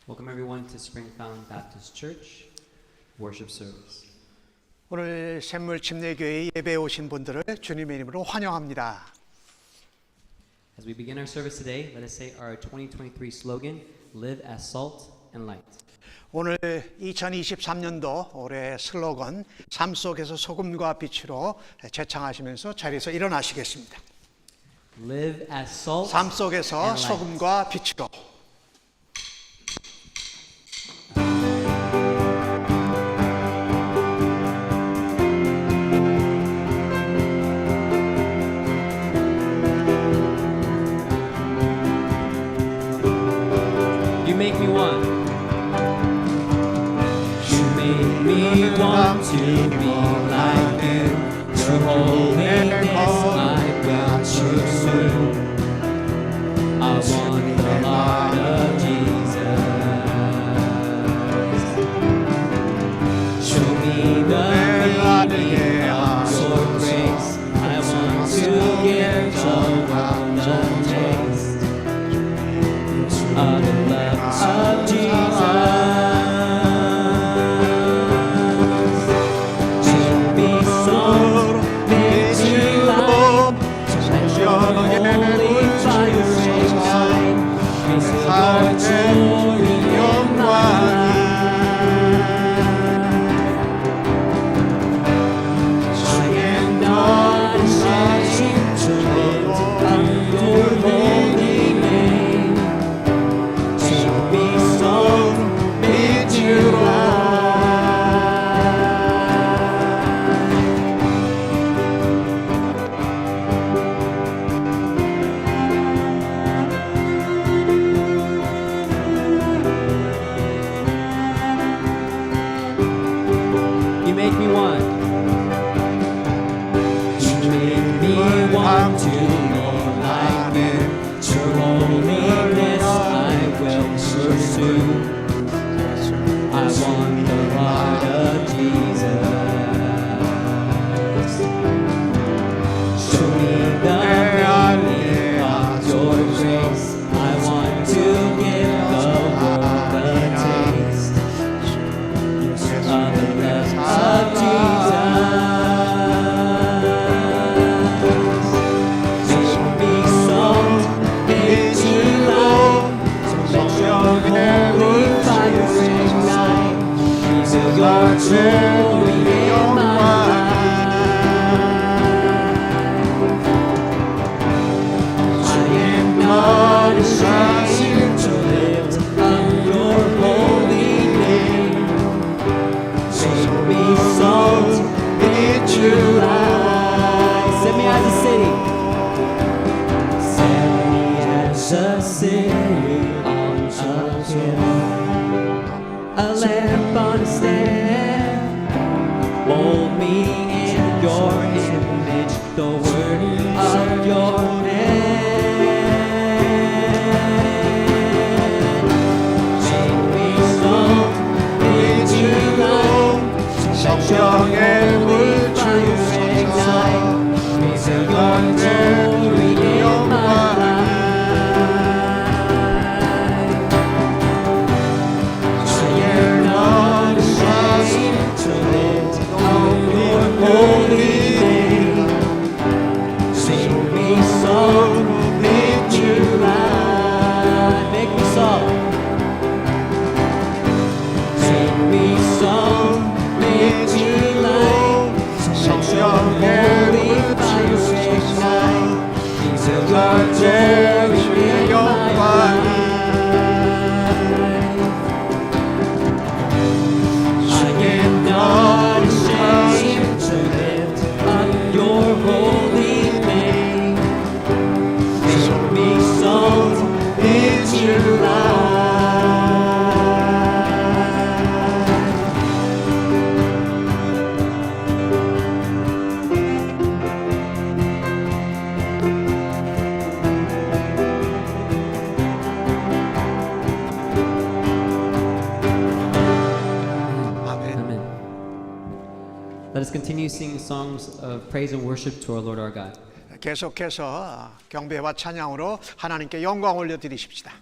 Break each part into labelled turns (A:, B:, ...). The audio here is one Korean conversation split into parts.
A: Welcome everyone to Springfound Baptist Church worship service.
B: 오늘 샘물 침례교회 예배에 오신 분들을 주님의 이름으로 환영합니다.
A: As we begin our service today, let us say our 2023 slogan, Live as Salt and Light.
B: 오늘 2023년도 올해 슬로건 삶 속에서 소금과 빛으로 재창하시면서 자리에서 일어나시겠습니다.
A: Live as salt
B: 삶 속에서
A: and light.
B: 소금과 빛으로.
A: You make me want. You make me want to be like you. Your holiness I will pursue. I want the heart of Jesus. Show me the meaning of your grace. I want to give the world a taste of the love of Jesus. To be so near to love, let your holy fire ignite. Is your glory in my life. I am not ashamed to live under your holy name. To be so near to life. You make me want. You make me want to be like you. Your holiness I will pursue. I want the heart of Jesus. Show me the meaning of your grace. I want to give the world a taste of the love of Jesus. Make me salt into light. Let your holy fire ignite. Feel your glory in my life. I am not ashamed to live on your holy name. Make me salt into light. Set me as a city. Set me as a city on a hill. A lamp on a stand. Mold me in your image. The word of your hand. Make me salt into light. Let your holy fire ignite. Feel your glory in my life. I am not ashamed to live on your holy name. Make me salt into light. Make me salt. Make me salt into light. Let your holy fire ignite. Feel your glory in my life. I am not ashamed to live on your holy name. Make me salt into light.
B: 아멘.
A: Amen. Let us continue singing songs of praise and worship to our Lord our God.
B: 계속해서 경배와 찬양으로 하나님께 영광 올려드리십시다.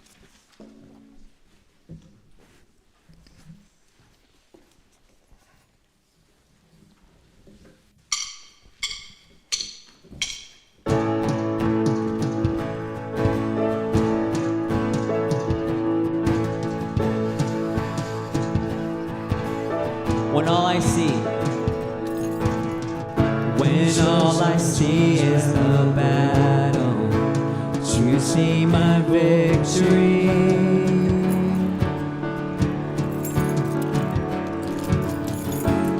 A: see is the battle, to see my victory.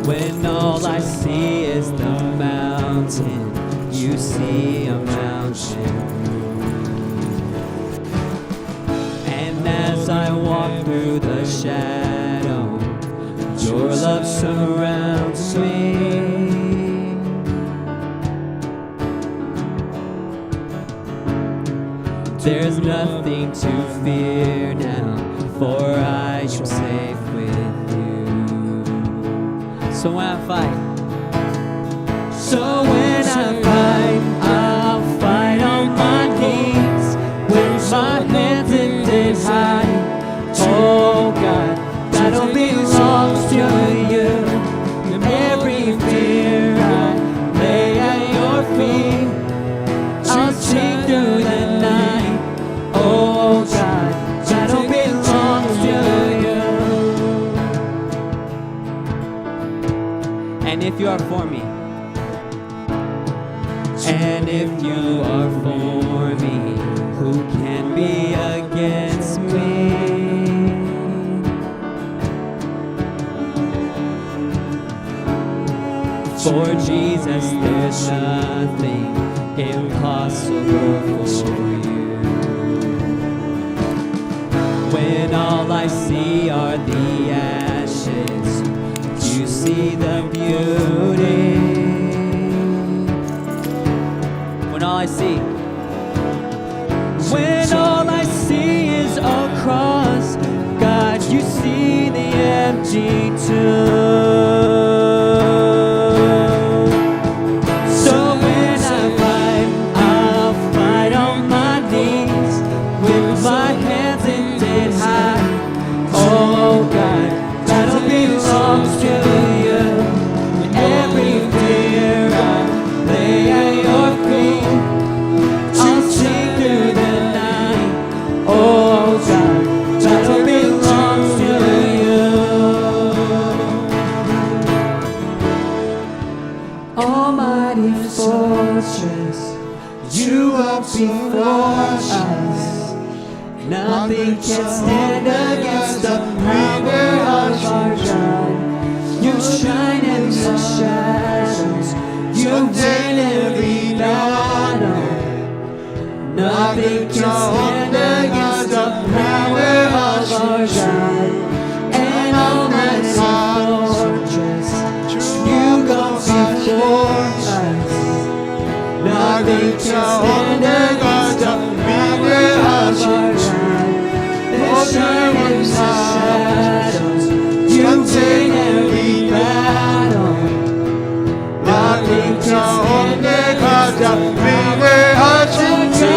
A: When all I see is the mountain, you see a mountain. And as I walk through the shadow, your love surrounds me. There's nothing to fear now, for I am safe with you. So when I fight, I'll fight on my knees with my hands lifted high. Oh God, battle belongs to you. Every fear I lay at your feet. I'll sing through the night. Oh God, battle belongs to you. And if you are for me, and if you are for me, who can be against me? For Jesus, there's nothing impossible for you. When all I see are the ashes, you see the beauty. When all I see is a cross, God, you see the empty tomb. So when I fight, I'll fight on my knees with my hands lifted high. Oh God, battle belongs to you. Every fear I lay at your feet. I'll sing through the night. Oh God, battle belongs to you. Almighty fortress, you are before us. Nothing can stand against the power of our God. You shine in the shadows, you win every battle. Nothing can stand against the power of our God. And Almighty fortress, you go before us. Nothing can stand against the power of our God. You shine in the shadows, you win every battle. Nothing can stand against the power of our God.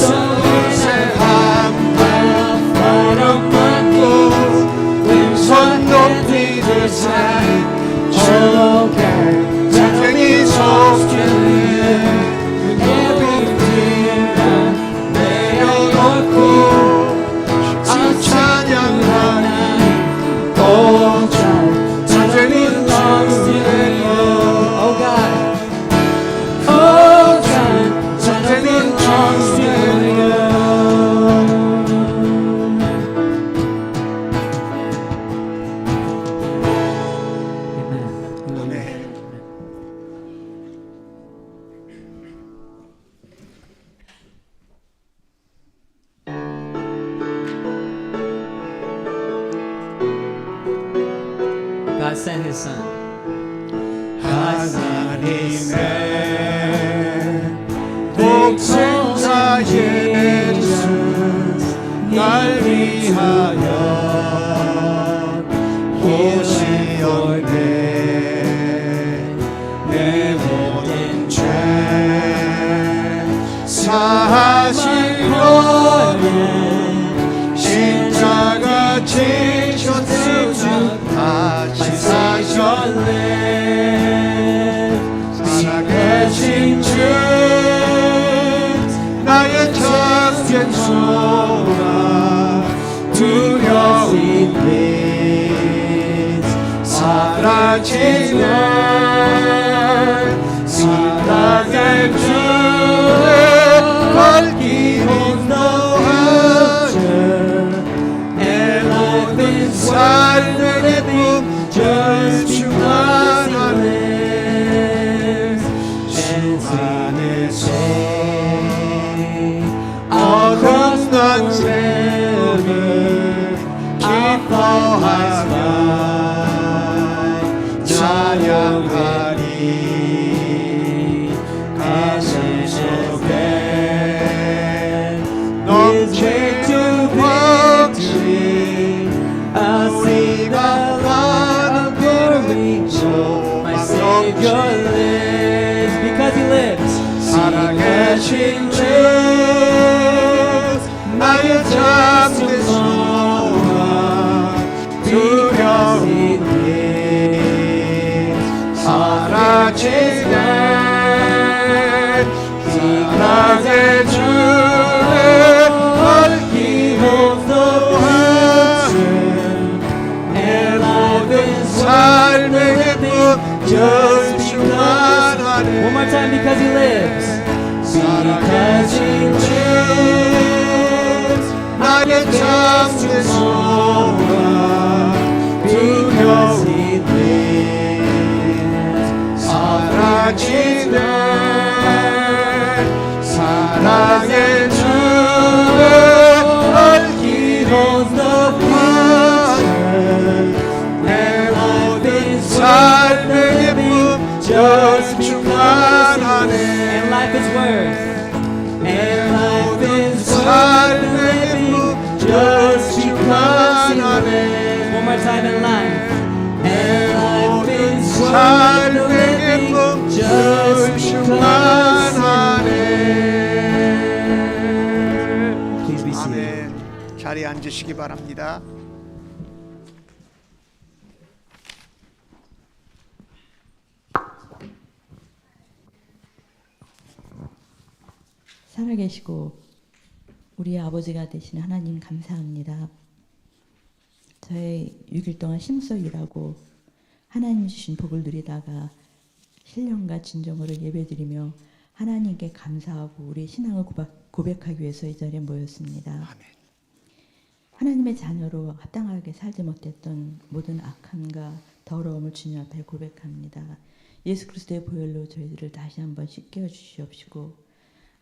A: So when I'll fight on my knees with my hands lifted high. Oh God, battle belongs to you. Every fear I lay at your feet. I'll chant the night. Oh God, battle belongs to you. Oh God, oh God, battle belongs to you.
B: 아멘.
A: God sent His Son.
B: 하나님의 독생자 예수 날 위하여 오시었네. 내 모든 죄 사하시고는 십자가 지셨으나 다시 사셨네. 살아계신 주 나의 작은 소망 두려운 빛 사랑
A: 사랑의 주를 걸기는 삶의 품 just 충만하네 주만의 새 어긋난 삶을 기뻐하며 찬양하리 가슴 속에 넘치는 victory 우리가 나는 소 My Savior lives because He lives 살아계신 주 나의 잠든 소망 두려움이 사라지네 사랑의 주를 얽히고 삶의 기쁨 just 충만하네 One more time because He lives because He lives 나의 잠든 소망 because He lives 사라지네 사랑의 주를 얽히고 삶의 기쁨 just 충만하네 And life is worth And life is 삶의 기쁨 just 충만하네 One more time in life And life is 삶의 기쁨 just 충만하네 Please be seated. 아멘. 자리에 앉으시기 바랍니다.
C: 살아계시고 우리의 아버지가 되신 하나님 감사합니다. 저의 6일 동안 힘써 일하고 하나님 주신 복을 누리다가 신령과 진정으로 예배드리며 하나님께 감사하고 우리의 신앙을 고백하기 위해서 이 자리에 모였습니다.
B: 아멘.
C: 하나님의 자녀로 합당하게 살지 못했던 모든 악함과 더러움을 주님 앞에 고백합니다. 예수 그리스도의 보혈로 저희들을 다시 한번 씻겨 주시옵시고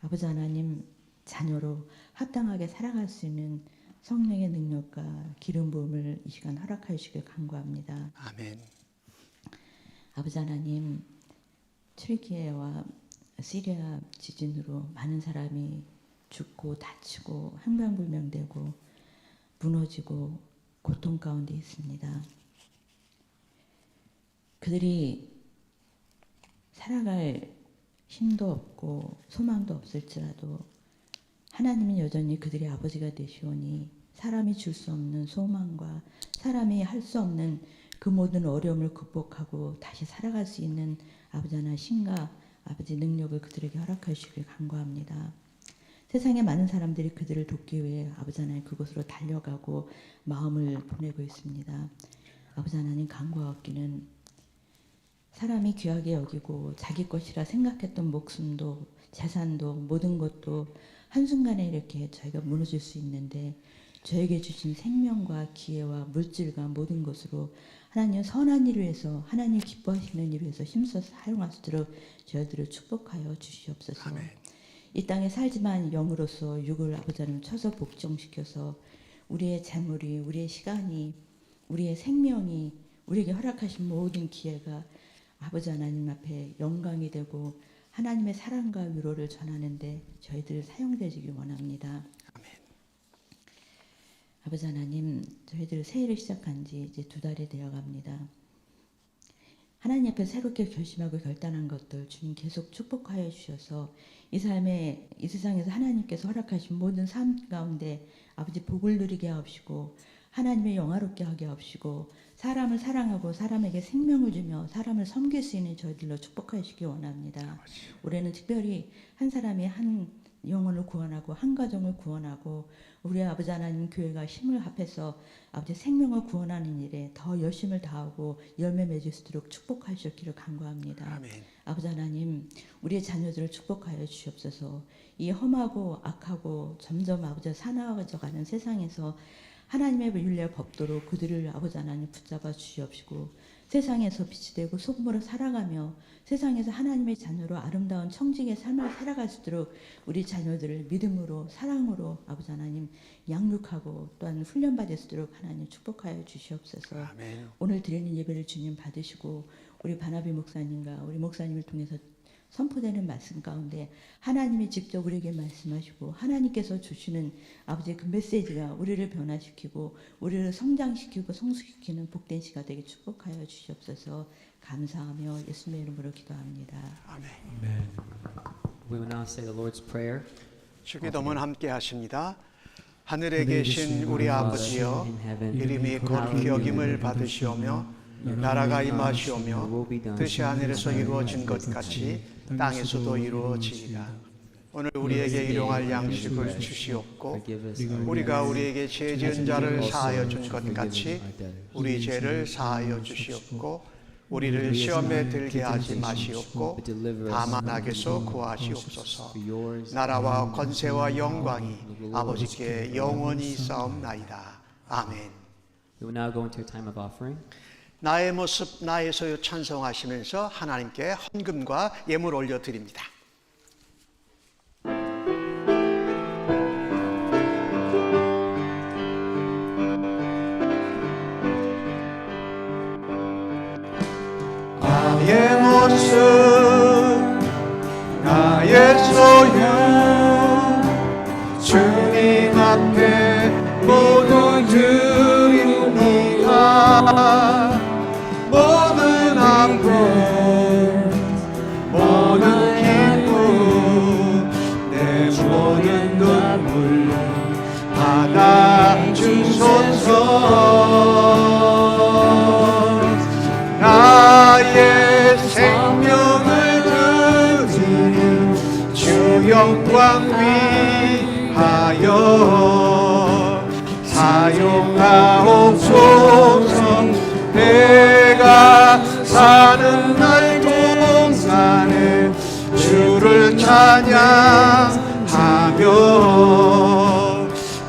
C: 아버지 하나님 자녀로 합당하게 살아갈 수 있는 성령의 능력과 기름 부음을 이 시간 허락하여 주시길 간구합니다.
B: 아멘.
C: 아버지 하나님 튀르키예와 시리아 지진으로 많은 사람이 죽고 다치고 행방불명되고 무너지고 고통 가운데 있습니다. 그들이 살아갈 힘도 없고 소망도 없을지라도 하나님은 여전히 그들의 아버지가 되시오니 사람이 줄 수 없는 소망과 사람이 할 수 없는 그 모든 어려움을 극복하고 다시 살아갈 수 있는 아버지 하나 신과 아버지 능력을 그들에게 허락해 주시길 간구합니다. 세상에 많은 사람들이 그들을 돕기 위해 아버지 하나님 그곳으로 달려가고 마음을 보내고 있습니다. 아버지 하나님 간구하옵기는 사람이 귀하게 여기고 자기 것이라 생각했던 목숨도 재산도 모든 것도 한순간에 이렇게 저희가 무너질 수 있는데 저에게 주신 생명과 기회와 물질과 모든 것으로 하나님 선한 일을 위해서 하나님 기뻐하시는 일을 위해서 힘써서 사용할 수 있도록 저희들을 축복하여 주시옵소서.
B: 아멘.
C: 이 땅에 살지만 영으로서 육을 아버지 하나님 쳐서 복종시켜서 우리의 재물이 우리의 시간이 우리의 생명이 우리에게 허락하신 모든 기회가 아버지 하나님 앞에 영광이 되고 하나님의 사랑과 위로를 전하는데 저희들 사용되시길 원합니다.
B: 아멘.
C: 아버지 하나님 저희들 새해를 시작한 지 이제 2달이 되어갑니다. 하나님 앞에 새롭게 결심하고 결단한 것들 주님 계속 축복하여 주셔서 이 삶에 이 세상에서 하나님께서 허락하신 모든 삶 가운데 아버지 복을 누리게 하옵시고 하나님의 영화롭게 하게 하옵시고 사람을 사랑하고 사람에게 생명을 주며 사람을 섬길 수 있는 저희들로 축복하시기 원합니다. 올해는 특별히 한 사람이 한 영혼을 구원하고 한 가정을 구원하고 우리 아버지 하나님 교회가 힘을 합해서 아버지 생명을 구원하는 일에 더 열심을 다하고 열매 맺을 수 있도록 축복하셨기를 간구합니다.
B: 아멘.
C: 아버지 하나님 우리의 자녀들을 축복하여 주시옵소서. 이 험하고 악하고 점점 아버지 사나워져가는 세상에서 하나님의 윤례와 법도로 그들을 아버지 하나님 붙잡아 주시옵시고 세상에서 빛이 되고 소금으로 살아가며 세상에서 하나님의 자녀로 아름다운 청직의 삶을 살아갈 수 있도록 우리 자녀들을 믿음으로 사랑으로 아버지 하나님 양육하고 또한 훈련받을 수 있도록 하나님 축복하여 주시옵소서.
B: 아멘.
C: 오늘 드리는 예배를 주님 받으시고 우리 바나비 목사님과 우리 목사님을 통해서 선포되는 말씀 가운데 하나님이 직접 우리에게 말씀하시고 하나님께서 주시는 아버지의 그 메시지가 우리를 변화시키고 우리를 성장시키고 성숙시키는 복된 시가 되게 축복하여 주시옵소서. 감사하며 예수님의 이름으로 기도합니다.
B: 아멘.
A: We will now say the Lord's Prayer.
B: 주기도문 함께 하십니다. 하늘에 계신 우리 아버지여, 이름이 거룩히 여김을 받으시오며 나라가 임하시오며 뜻이 하늘에서 이루어진 것 같이 땅에서도 이루어지이다. 오늘 우리에게 일용할 양식을 주시옵고 우리가 우리에게 죄 지은 자를 사하여 준 것 같이 우리 죄를 사하여 주시옵고 우리를 시험에 들게 하지 마시옵고 다만 악에서 구하시옵소서. 나라와 권세와 영광이 아버지께 영원히 있사옵나이다. 아멘.
A: We will now go into a time of offering.
B: 나의 모습 나의 소유 찬송하시면서 하나님께 헌금과 예물 올려드립니다. 나의 모습 나의 소유 주님 앞에 모두 드립니다. 모든 아픔 모든 기쁨 내 모든 눈물 받아주소서. 나의 생명을 드린 주 영광 위하여 사용하옵소서. 내가 사는 날 동안에 주를 찬양하며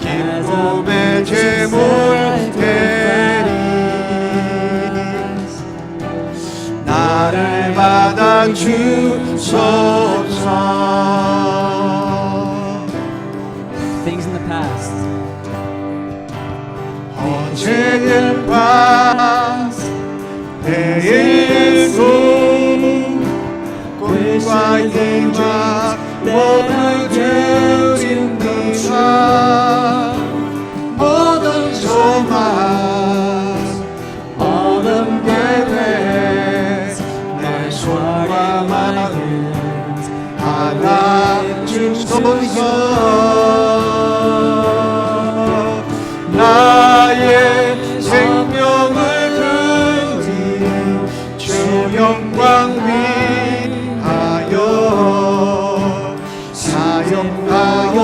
B: 기쁨의 제물 드리 나를 받아주소서.
A: Things in the past.
B: 어제의 과 내일도 꿈과 희망 모두 드립니다. 모든 소망 모든 계획 내 손과 마음 받아주소서. 나의 생명을 드린 주 영광 위하여 사용하옵소서.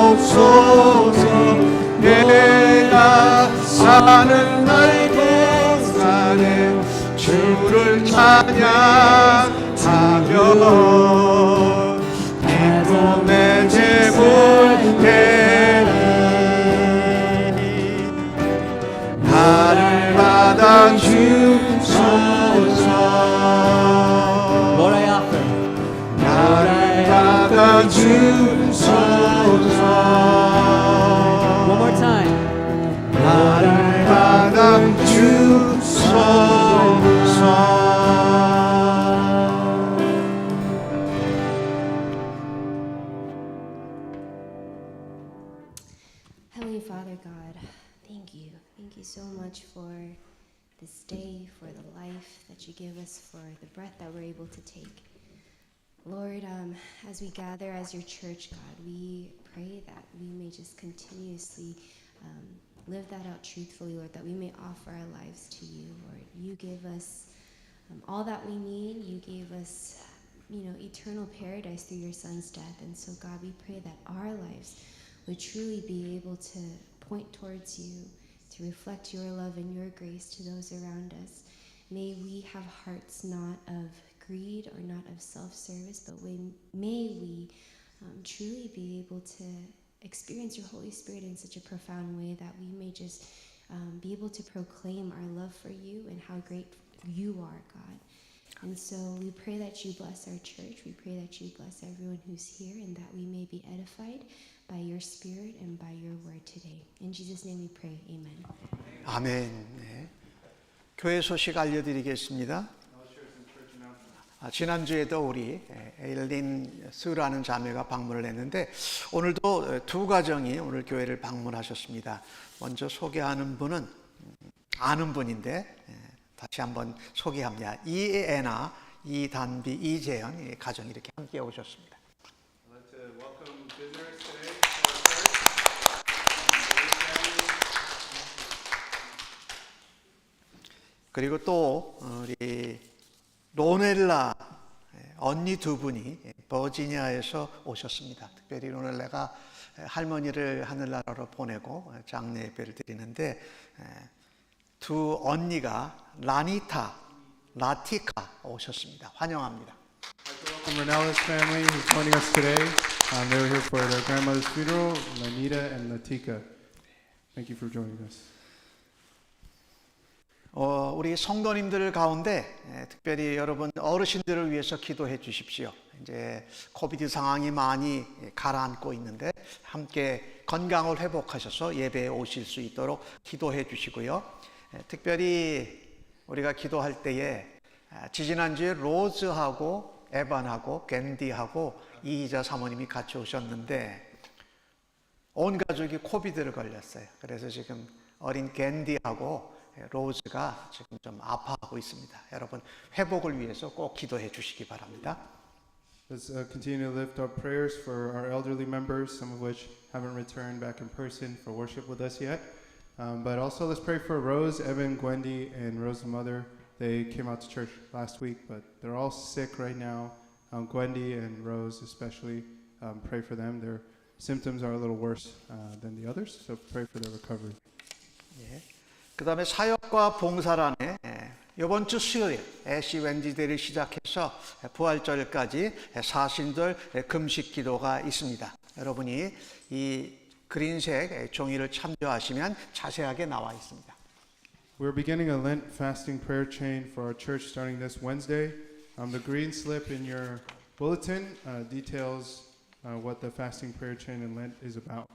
B: 내가 사는 날 동안에 주를 찬양하며 기쁨의 제물 드리 나를 받아주소서.
A: Lord, I offer.
B: 나를 받아주소서.
A: One more time.
B: 나를 받아주소서.
D: Heavenly Father God, thank you. Thank you so much for this day, for the life that you give us, for the breath that we're able to take. Lord, as we gather as your church, God, we pray that we may just continuously live that out truthfully, Lord, that we may offer our lives to you, Lord. You give us all that we need. You gave us eternal paradise through your son's death. And so God, we pray that our lives would truly be able to point towards you, to reflect your love and your grace to those around us. May we have hearts not of greed or not of self-service, but may we truly be able to experience your Holy Spirit in such a profound way that we may just be able to proclaim our love for you and how great you are, God. And so we pray that you bless our church. We pray that you bless everyone who's here and that we may be edified by your Spirit and by your word today. In Jesus' name we pray. Amen.
B: 아멘. 네. 교회 소식 알려드리겠습니다. 지난주에도 우리 에일린 스라는 자매가 방문을 했는데 오늘도 두 가정이 오늘 교회를 방문하셨습니다. 먼저 소개하는 분은 아는 분인데 다시 한번 소개합니다. 이애나, 이단비, 이재현 이 가정이 이렇게 함께 오셨습니다.
E: I'd like to welcome visitors today to our church.
B: 그리고 또 우리 로넬라 언니 두 분이 버지니아에서 오셨습니다. 특별히 로넬라가 할머니를 하늘나라로 보내고 장례 예배를 드리는데 두 언니가 라니타, 라티카 오셨습니다. 환영합니다.
E: I'd like to welcome Renella's family who's joining us today. They were here for their grandmother's funeral, Lanita and Latika. Thank you for joining us.
B: 우리 성도님들 가운데 특별히 여러분 어르신들을 위해서 기도해 주십시오. 이제 코비드 상황이 많이 가라앉고 있는데 함께 건강을 회복하셔서 예배에 오실 수 있도록 기도해 주시고요. 특별히 우리가 기도할 때에 지지난주에 로즈하고 에반하고 겐디하고 이희자 사모님이 같이 오셨는데 온 가족이 코비드를 걸렸어요. 그래서 지금 어린 겐디하고 로즈가 지금 좀 아파하고 있습니다. 여러분 회복을 위해서 꼭 기도해 주시기 바랍니다.
E: Let's continue to lift up prayers for our elderly members, some of which haven't returned back in person for worship with us yet. But also let's pray for Rose, Evan, Gwendy, and Rose's mother. They came out to church last week, but they're all sick right now. Gwendy and Rose especially, pray for them. Their symptoms are a little worse than the others, so pray for their recovery.
B: 예. 그 다음에 사역과 봉사란에 이번 주 수요일 애쉬 웬지데이를 시작해서 부활절까지 사신들 금식 기도가 있습니다. 여러분이 이 그린색 종이를 참조하시면 자세하게 나와 있습니다.
E: We're beginning a Lent fasting prayer chain for our church starting this Wednesday. The green slip in your bulletin details what the fasting prayer chain in Lent is about.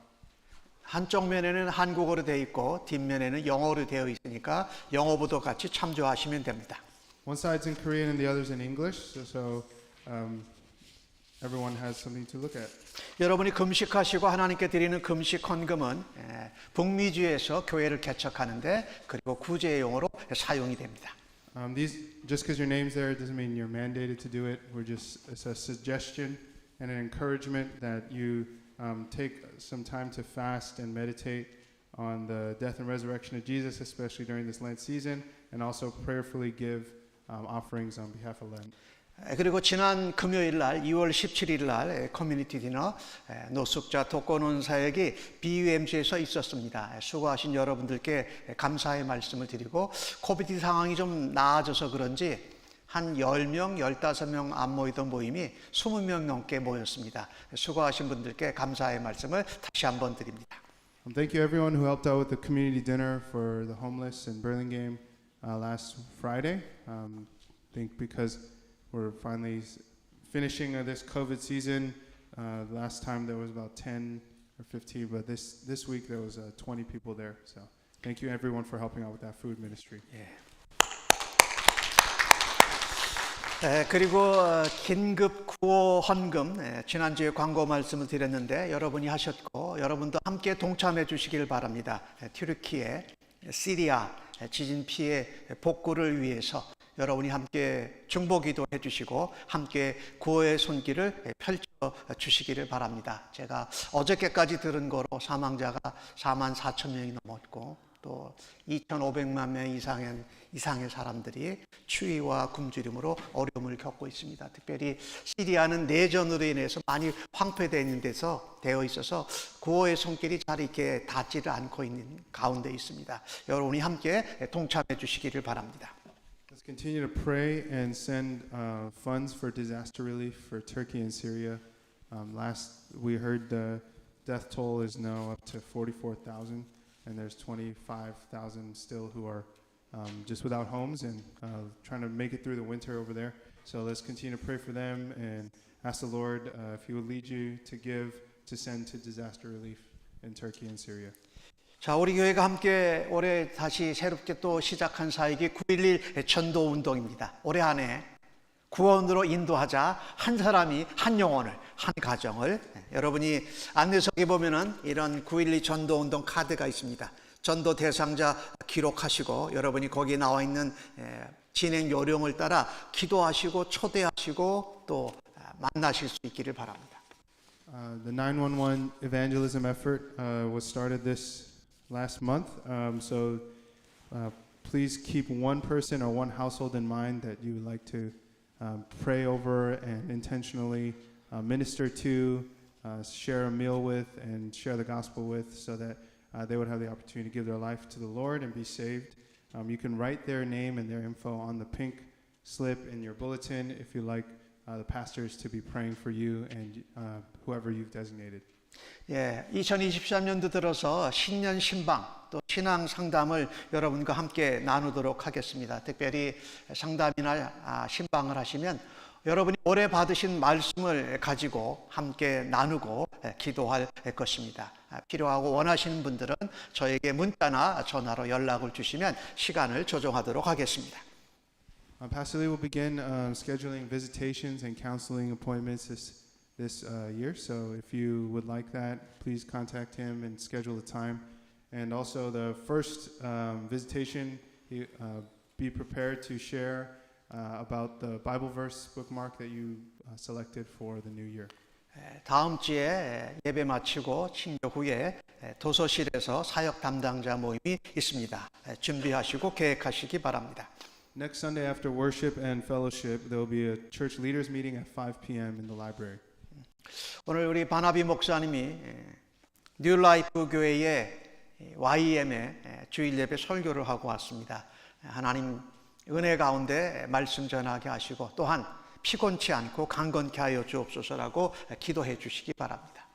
B: 한쪽 면에는 한국어로 되어 있고 뒷면에는 영어로 되어 있으니까 영어부도 같이 참조하시면 됩니다.
E: One side's in Korean and the other's in English, so everyone has something to look at.
B: 여러분이 금식하시고 하나님께 드리는 금식 헌금은 북미주에서 교회를 개척하는데 그리고 구제용으로 사용이 됩니다.
E: Just because your name's there doesn't mean you're mandated to do it. It's a suggestion and an encouragement that you take some time to fast and meditate on the death and resurrection of Jesus, especially during this Lent season, and also prayerfully give offerings on behalf of Lent.
B: 그리고 지난 금요일 날 2월 17일 날 커뮤니티 디너 노숙자 독거노인 사역이 BUMC에서 있었습니다. 수고하신 여러분들께 감사의 말씀을 드리고 코비드 상황이 좀 나아져서 그런지 한 10명, 15명 안 모이던 모임이 20명 넘게 모였습니다. 수고하신 분들께 감사의 말씀을 다시 한번 드립니다.
E: Thank you everyone who helped out with the community dinner for the homeless in Burlingame last Friday. I think because we're finally finishing this COVID season. Last time there was about 10 or 15, but this week there was 20 people there. So thank you everyone for helping out with that food ministry.
B: 예. 그리고 긴급 구호 헌금 지난주에 광고 말씀을 드렸는데 여러분이 하셨고 여러분도 함께 동참해 주시길 바랍니다. 튀르키예, 시리아 지진 피해 복구를 위해서 여러분이 함께 중보기도 해주시고 함께 구호의 손길을 펼쳐 주시기를 바랍니다. 제가 어저께까지 들은 거로 사망자가 44,000명이 넘었고 또 2,500만 명 이상의 사람들이 추위와 굶주림으로 어려움을 겪고 있습니다. 특별히 시리아는 내전으로 인해서 많이 되어 있어서 구호의 손길이 잘 이렇게 닿지를 않고 있는 가운데 있습니다. 여러분이 함께 동참해 주시기를 바랍니다.
E: Let's continue to pray and send funds for disaster relief for Turkey and Syria. Last we heard the death toll is now up to 44,000, and there's 25,000 still who are just without homes and trying to make it through the winter over there. So let's continue to pray for them and ask the Lord if He would lead you to give, to send to disaster relief in Turkey and Syria.
B: 자, 우리 교회가 함께 올해 다시 새롭게 또 시작한 사역이 9.11 전도 운동입니다. 올해 안에 구원으로 인도하자 한 사람이 한 영혼을, 한 가정을. 여러분이 안내석에 보면은 이런 9.12 전도 운동 카드가 있습니다. 전도 대상자 기록하시고 여러분이 거기에 나와 있는 진행 요령을 따라 기도하시고 초대하시고 또 만나실 수 있기를 바랍니다.
E: The 911 evangelism effort was started this last month. So please keep one person or one household in mind that you would like to pray over and intentionally minister to, share a meal with, and share the gospel with, so that they would have the opportunity to give their life to the Lord and be saved. You can write their name and their info on the pink slip in your bulletin if you like the pastors to be praying for you and whoever you've designated.
B: 예, 2023년도 들어서 신년 신방 또 신앙 상담을 여러분과 함께 나누도록 하겠습니다. 특별히 상담이나 신방을 하시면 여러분이 올해 받으신 말씀을 가지고 함께 나누고 기도할 것입니다. 필요하고 원하시는 분들은 저에게 문자나 전화로 연락을 주시면 시간을 조정하도록 하겠습니다.
E: Pastor Lee will begin scheduling visitations and counseling appointments this year. So if you would like that, please contact him and schedule a time. And also the first visitation, be prepared to share about the Bible verse bookmark that you selected for the new year.
B: 다음 주에 예배 마치고 친교 후에 도서실에서 사역 담당자 모임이 있습니다. 준비하시고 계획하시기 바랍니다.
E: Next Sunday after worship and fellowship, there will be a church leaders meeting at 5 p.m. in the library.
B: 오늘 우리 바나비 목사님이 뉴라이프 교회의 YM에 주일 예배 설교를 하고 왔습니다. 하나님 은혜 가운데 말씀 전하게 하시고 또한 피곤치 않고 강건케 하여 주옵소서라고 기도해 주시기 바랍니다.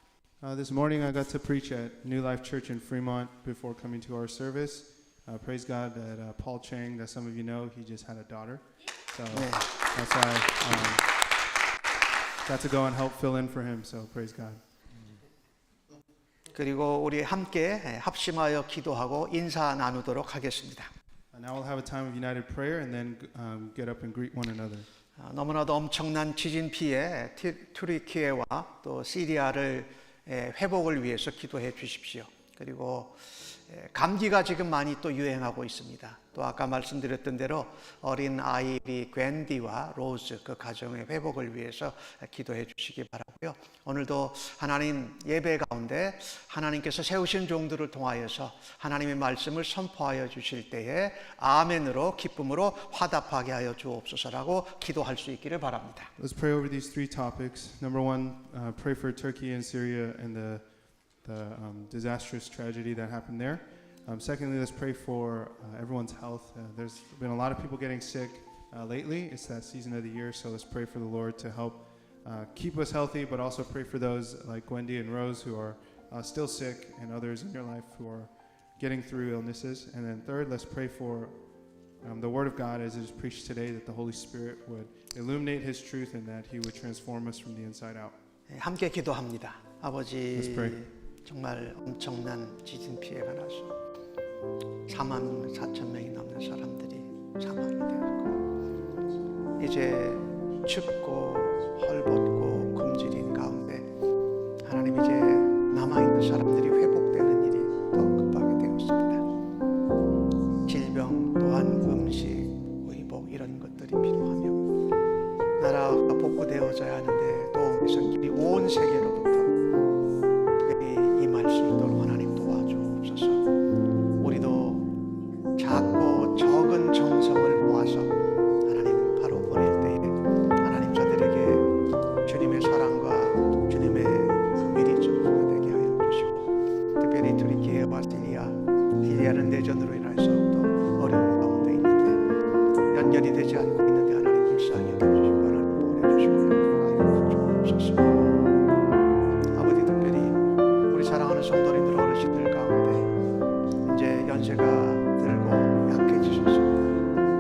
E: This morning I got to preach at New Life Church in Fremont before coming to our service. Praise God that Paul Chang, that some of you know, he just had a daughter. So that's why I got to go and help fill in for him. So praise God.
B: 그리고 우리 함께 합심하여 기도하고 인사 나누도록 하겠습니다.
E: Now we'll have a time of united prayer and then get up and greet one another.
B: 너무나도 엄청난 지진 피해 튀르키예와 또 시리아를 회복을 위해서 기도해 주십시오. 그리고 감기가 지금 많이 또 유행하고 있습니다. 또 아까 말씀드렸던 대로 어린 아이리 괜디와 로즈 그 가정의 회복을 위해서 기도해 주시기 바라고요. 오늘도 하나님 예배 가운데 하나님께서 세우신 종들을 통하여서 하나님의 말씀을 선포하여 주실 때에 아멘으로 기쁨으로 화답하게 하여 주옵소서라고 기도할 수 있기를 바랍니다.
E: Let's pray over these three topics. Number one, pray for Turkey and Syria and the disastrous tragedy that happened there. Secondly, let's pray for everyone's health. There's been a lot of people getting sick lately. It's that season of the year, so let's pray for the Lord to help keep us healthy, but also pray for those like Wendy and Rose who are still sick and others in your life who are getting through illnesses. And then third, let's pray for the Word of God as it is preached today, that the Holy Spirit would illuminate His truth and that He would transform us from the inside out.
B: 함께 기도합니다.
E: Let's
B: 아버지
E: pray.
B: 정말 엄청난 지진 피해가 나서 4만 4천 명이 넘는 사람들이 사망이 되었고 이제 춥고 헐벗고 굶주린 가운데 하나님 이제 남아있는 사람들이 회복되는 일이 더 급하게 되었습니다. 질병 또한 음식, 의복 이런 것들이 필요하며 나라가 복구되어져야 하는데 도움의 손길이 온 세계로부터 이 말씀이 있도록 하나님 도와주옵소서. 우리도 주옵소서. 아버지, 특별히 우리 사랑하는 성도님들 어르신들 가운데 이제 연세가 들고 약해지셔서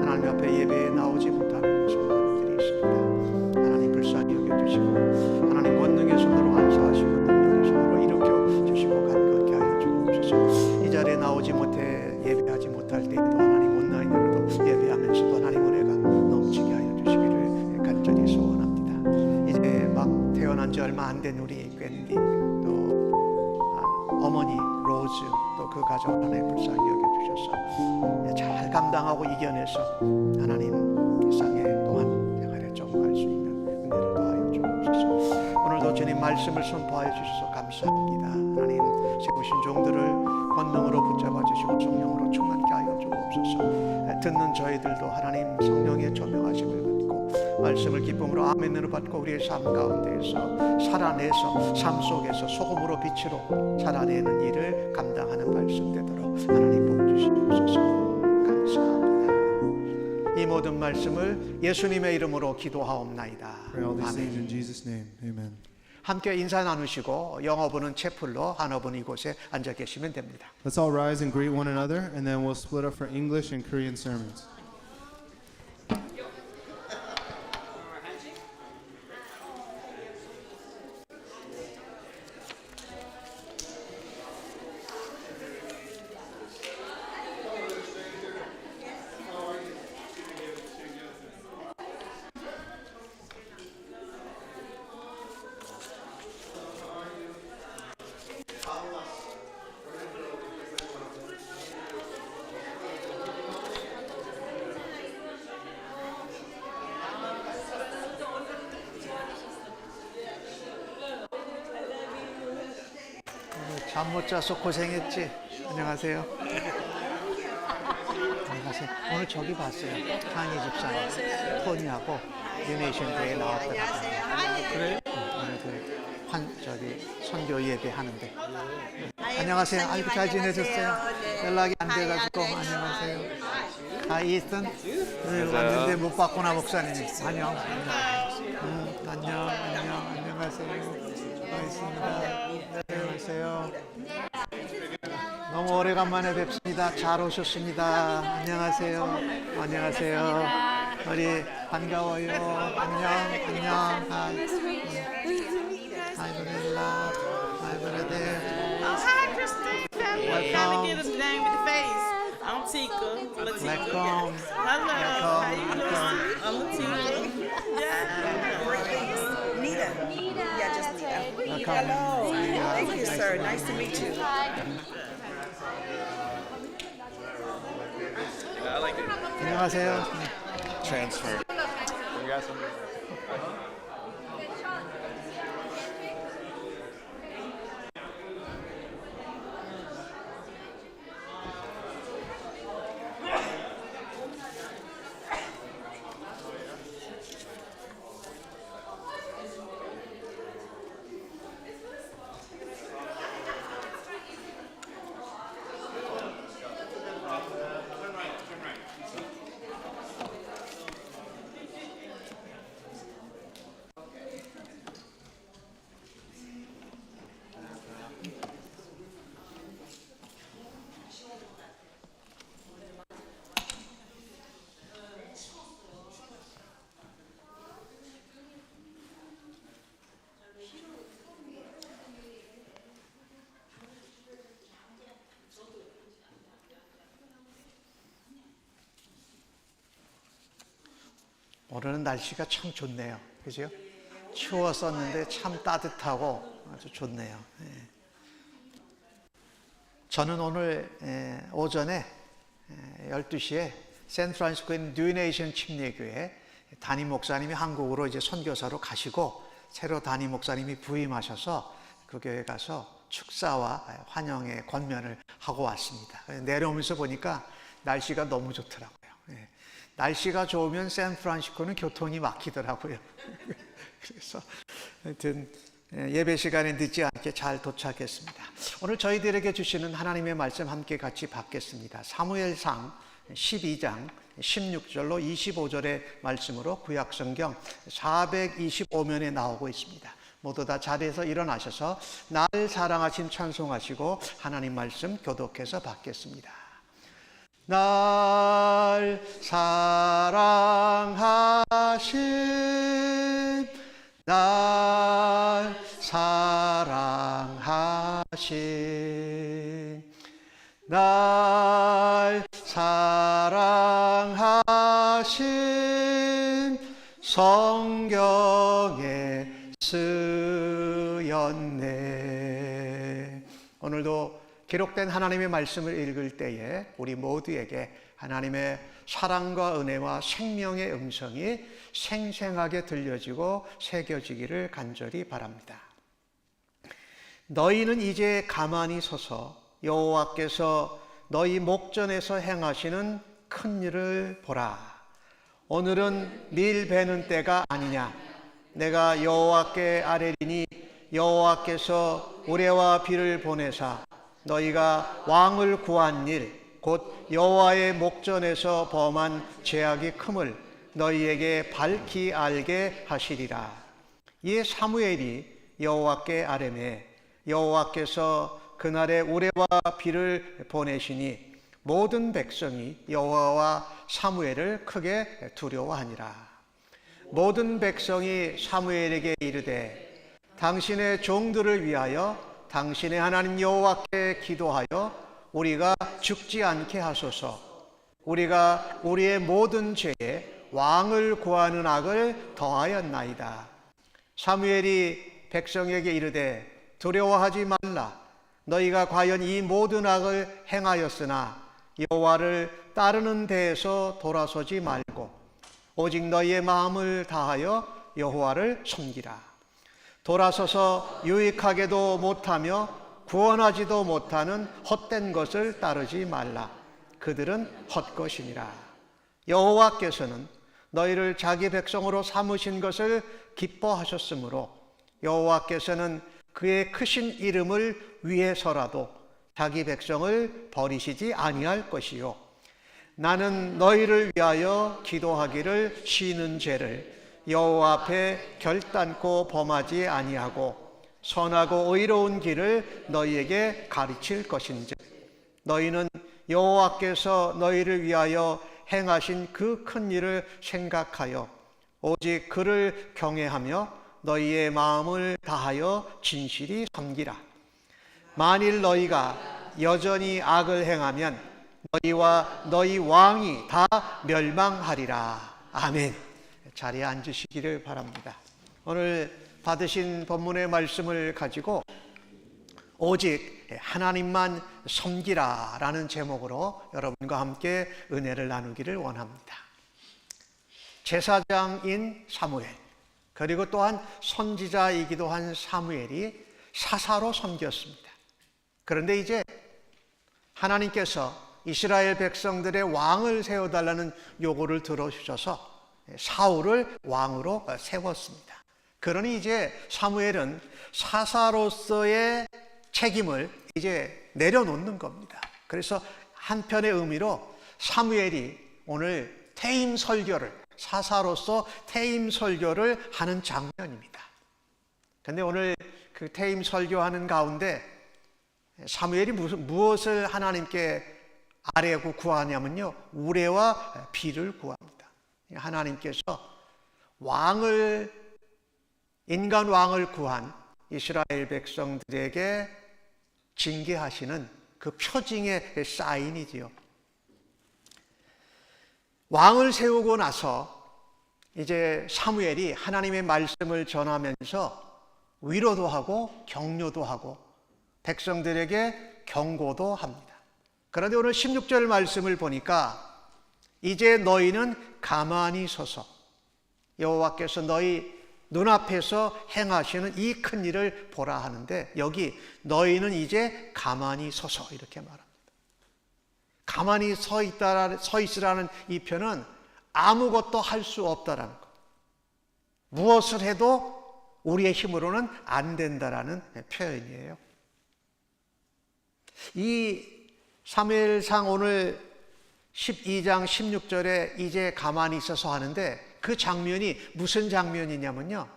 B: 하나님 앞에 예배에 나오지 못하는 성도님들이 있습니다. 하나님 불쌍히 여겨주시고 하나님 권능의 손으로 안수하시고 능력의 손으로 일으켜 주시고 간격하게 하여 주옵소서. 이 자리에 나오지 못해 예배하지 못할 때에도 하나님 온라인으로도 예배하면서도 하나님 은혜가 넘치게 하여 주시기를 간절히 소원합니다. 이제 막 태어난 지 얼마 안 된 우리 괸디 또 어머니 로즈 또 그 가정 하나님 불쌍히 여겨주셔서 잘 감당하고 이겨내서 하나님 이 땅에 또한 생활에 적응할 수 있는 은혜를 더하여 주옵소서. 오늘도 주님 말씀을 선포하여 주셔서 감사합니다. 하나님 세우신 종들을 권능으로 붙잡아 주시고 성령으로 충만케 하여 주옵소서. 듣는 저희들도 하나님 성령의 조명하심을 받고 말씀을 기쁨으로 아멘으로 받고 우리의 삶 가운데에서 살아내서 삶 속에서 소금으로 빛으로 살아내는 일을 감당하는 말씀 되도록 하나님 복 주시옵소서. 감사합니다. 이 모든 말씀을 예수님의 이름으로 기도하옵나이다.
E: Pray all these things
B: 아멘.
E: in Jesus' name. Amen.
B: 함께 인사 나누시고 영어부는 채플로 한어부는 이곳에 앉아 계시면 됩니다.
E: Let's all rise and greet one another, and then we'll split up for English and Korean sermons.
B: 잠 못 자서 고생했지? 안녕하세요. 안녕하세요. 오늘 저기 봤어요. 한희 집사님, 토니하고 유네이션 대회에 나왔더라고요. 그래요? 오늘 저기 선교 예배 하는데. 안녕하세요. 아이고 잘 지내셨어요? 연락이 안 돼가지고 안녕하세요. 이스턴 왔는데 못 봤구나 목사님. 안녕. 안녕. 안녕하세요. 반갑습니다. 안녕하세요. 너무 오래간만에 뵙습니다. 잘 오셨습니다. 안녕하세요. 안녕하세요. 우리 반가워요. 안녕. Hi, Vanilla. Hi, brother.
F: Oh, hi, Christine. Family. Trying to get a name with the face. I'm Tika.
B: Welcome.
F: Hello. How you doing? I'm Latika. Yeah.
G: Nita. Yeah, just Nita.
B: Welcome.
G: Hello. Thank you, sir. Nice to meet you.
B: 안녕하세요.
H: Transfer. You got some?
B: 오늘은 날씨가 참 좋네요. 그죠? 추웠었는데 참 따뜻하고 아주 좋네요. 저는 오늘 오전에 12시에 샌프란시스코에 있는 뉴네이션 침례교회 담임 목사님이 한국으로 이제 선교사로 가시고 새로 담임 목사님이 부임하셔서 그 교회 가서 축사와 환영의 권면을 하고 왔습니다. 내려오면서 보니까 날씨가 너무 좋더라고요. 날씨가 좋으면 샌프란시스코는 교통이 막히더라고요. 그래서 하여튼 예배 시간에 늦지 않게 잘 도착했습니다. 오늘 저희들에게 주시는 하나님의 말씀 함께 같이 받겠습니다. 사무엘상 12장 16절로 25절의 말씀으로 구약성경 425면에 나오고 있습니다. 모두 다 자리에서 일어나셔서 날 사랑하신 찬송하시고 하나님 말씀 교독해서 받겠습니다. 날 사랑하신 날 사랑하신 날 사랑하신 성경에 쓰였네. 오늘도 기록된 하나님의 말씀을 읽을 때에 우리 모두에게 하나님의 사랑과 은혜와 생명의 음성이 생생하게 들려지고 새겨지기를 간절히 바랍니다. 너희는 이제 가만히 서서 여호와께서 너희 목전에서 행하시는 큰 일을 보라. 오늘은 밀 베는 때가 아니냐. 내가 여호와께 아뢰리니 여호와께서 우레와 비를 보내사 너희가 왕을 구한 일 곧 여호와의 목전에서 범한 죄악이 큼을 너희에게 밝히 알게 하시리라. 이에 사무엘이 여호와께 아뢰매 여호와께서 그날에 우레와 비를 보내시니 모든 백성이 여호와와 사무엘을 크게 두려워하니라. 모든 백성이 사무엘에게 이르되 당신의 종들을 위하여 당신의 하나님 여호와께 기도하여 우리가 죽지 않게 하소서. 우리가 우리의 모든 죄에 왕을 구하는 악을 더하였나이다. 사무엘이 백성에게 이르되 두려워하지 말라. 너희가 과연 이 모든 악을 행하였으나 여호와를 따르는 데에서 돌아서지 말고 오직 너희의 마음을 다하여 여호와를 섬기라. 돌아서서 유익하게도 못하며 구원하지도 못하는 헛된 것을 따르지 말라. 그들은 헛것이니라. 여호와께서는 너희를 자기 백성으로 삼으신 것을 기뻐하셨으므로 여호와께서는 그의 크신 이름을 위해서라도 자기 백성을 버리시지 아니할 것이요. 나는 너희를 위하여 기도하기를 쉬는 죄를 여호와 앞에 결단코 범하지 아니하고 선하고 의로운 길을 너희에게 가르칠 것인즉 너희는 여호와께서 너희를 위하여 행하신 그 큰 일을 생각하여 오직 그를 경외하며 너희의 마음을 다하여 진실이 섬기라. 만일 너희가 여전히 악을 행하면 너희와 너희 왕이 다 멸망하리라. 아멘. 자리에 앉으시기를 바랍니다. 오늘 받으신 본문의 말씀을 가지고 오직 하나님만 섬기라 라는 제목으로 여러분과 함께 은혜를 나누기를 원합니다. 제사장인 사무엘 그리고 또한 선지자이기도 한 사무엘이 사사로 섬겼습니다. 그런데 이제 하나님께서 이스라엘 백성들의 왕을 세워달라는 요구를 들어주셔서 사울을 왕으로 세웠습니다. 그러니 이제 사무엘은 사사로서의 책임을 이제 내려놓는 겁니다. 그래서 한편의 의미로 사무엘이 오늘 퇴임 설교를 사사로서 퇴임 설교를 하는 장면입니다. 그런데 오늘 그 퇴임 설교하는 가운데 사무엘이 무엇을 하나님께 아뢰고 구하냐면요, 우레와 비를 구합니다. 하나님께서 인간 왕을 구한 이스라엘 백성들에게 징계하시는 그 표징의 사인이지요. 왕을 세우고 나서 이제 사무엘이 하나님의 말씀을 전하면서 위로도 하고 격려도 하고 백성들에게 경고도 합니다. 그런데 오늘 16절 말씀을 보니까 이제 너희는 가만히 서서 여호와께서 너희 눈앞에서 행하시는 이 큰 일을 보라 하는데 여기 너희는 이제 가만히 서서 이렇게 말합니다. 가만히 서 있으라는 이 표현은 아무것도 할 수 없다라는 것. 무엇을 해도 우리의 힘으로는 안 된다라는 표현이에요. 이 사무엘상 오늘 12장 16절에 이제 가만히 있어서 하는데 그 장면이 무슨 장면이냐면요,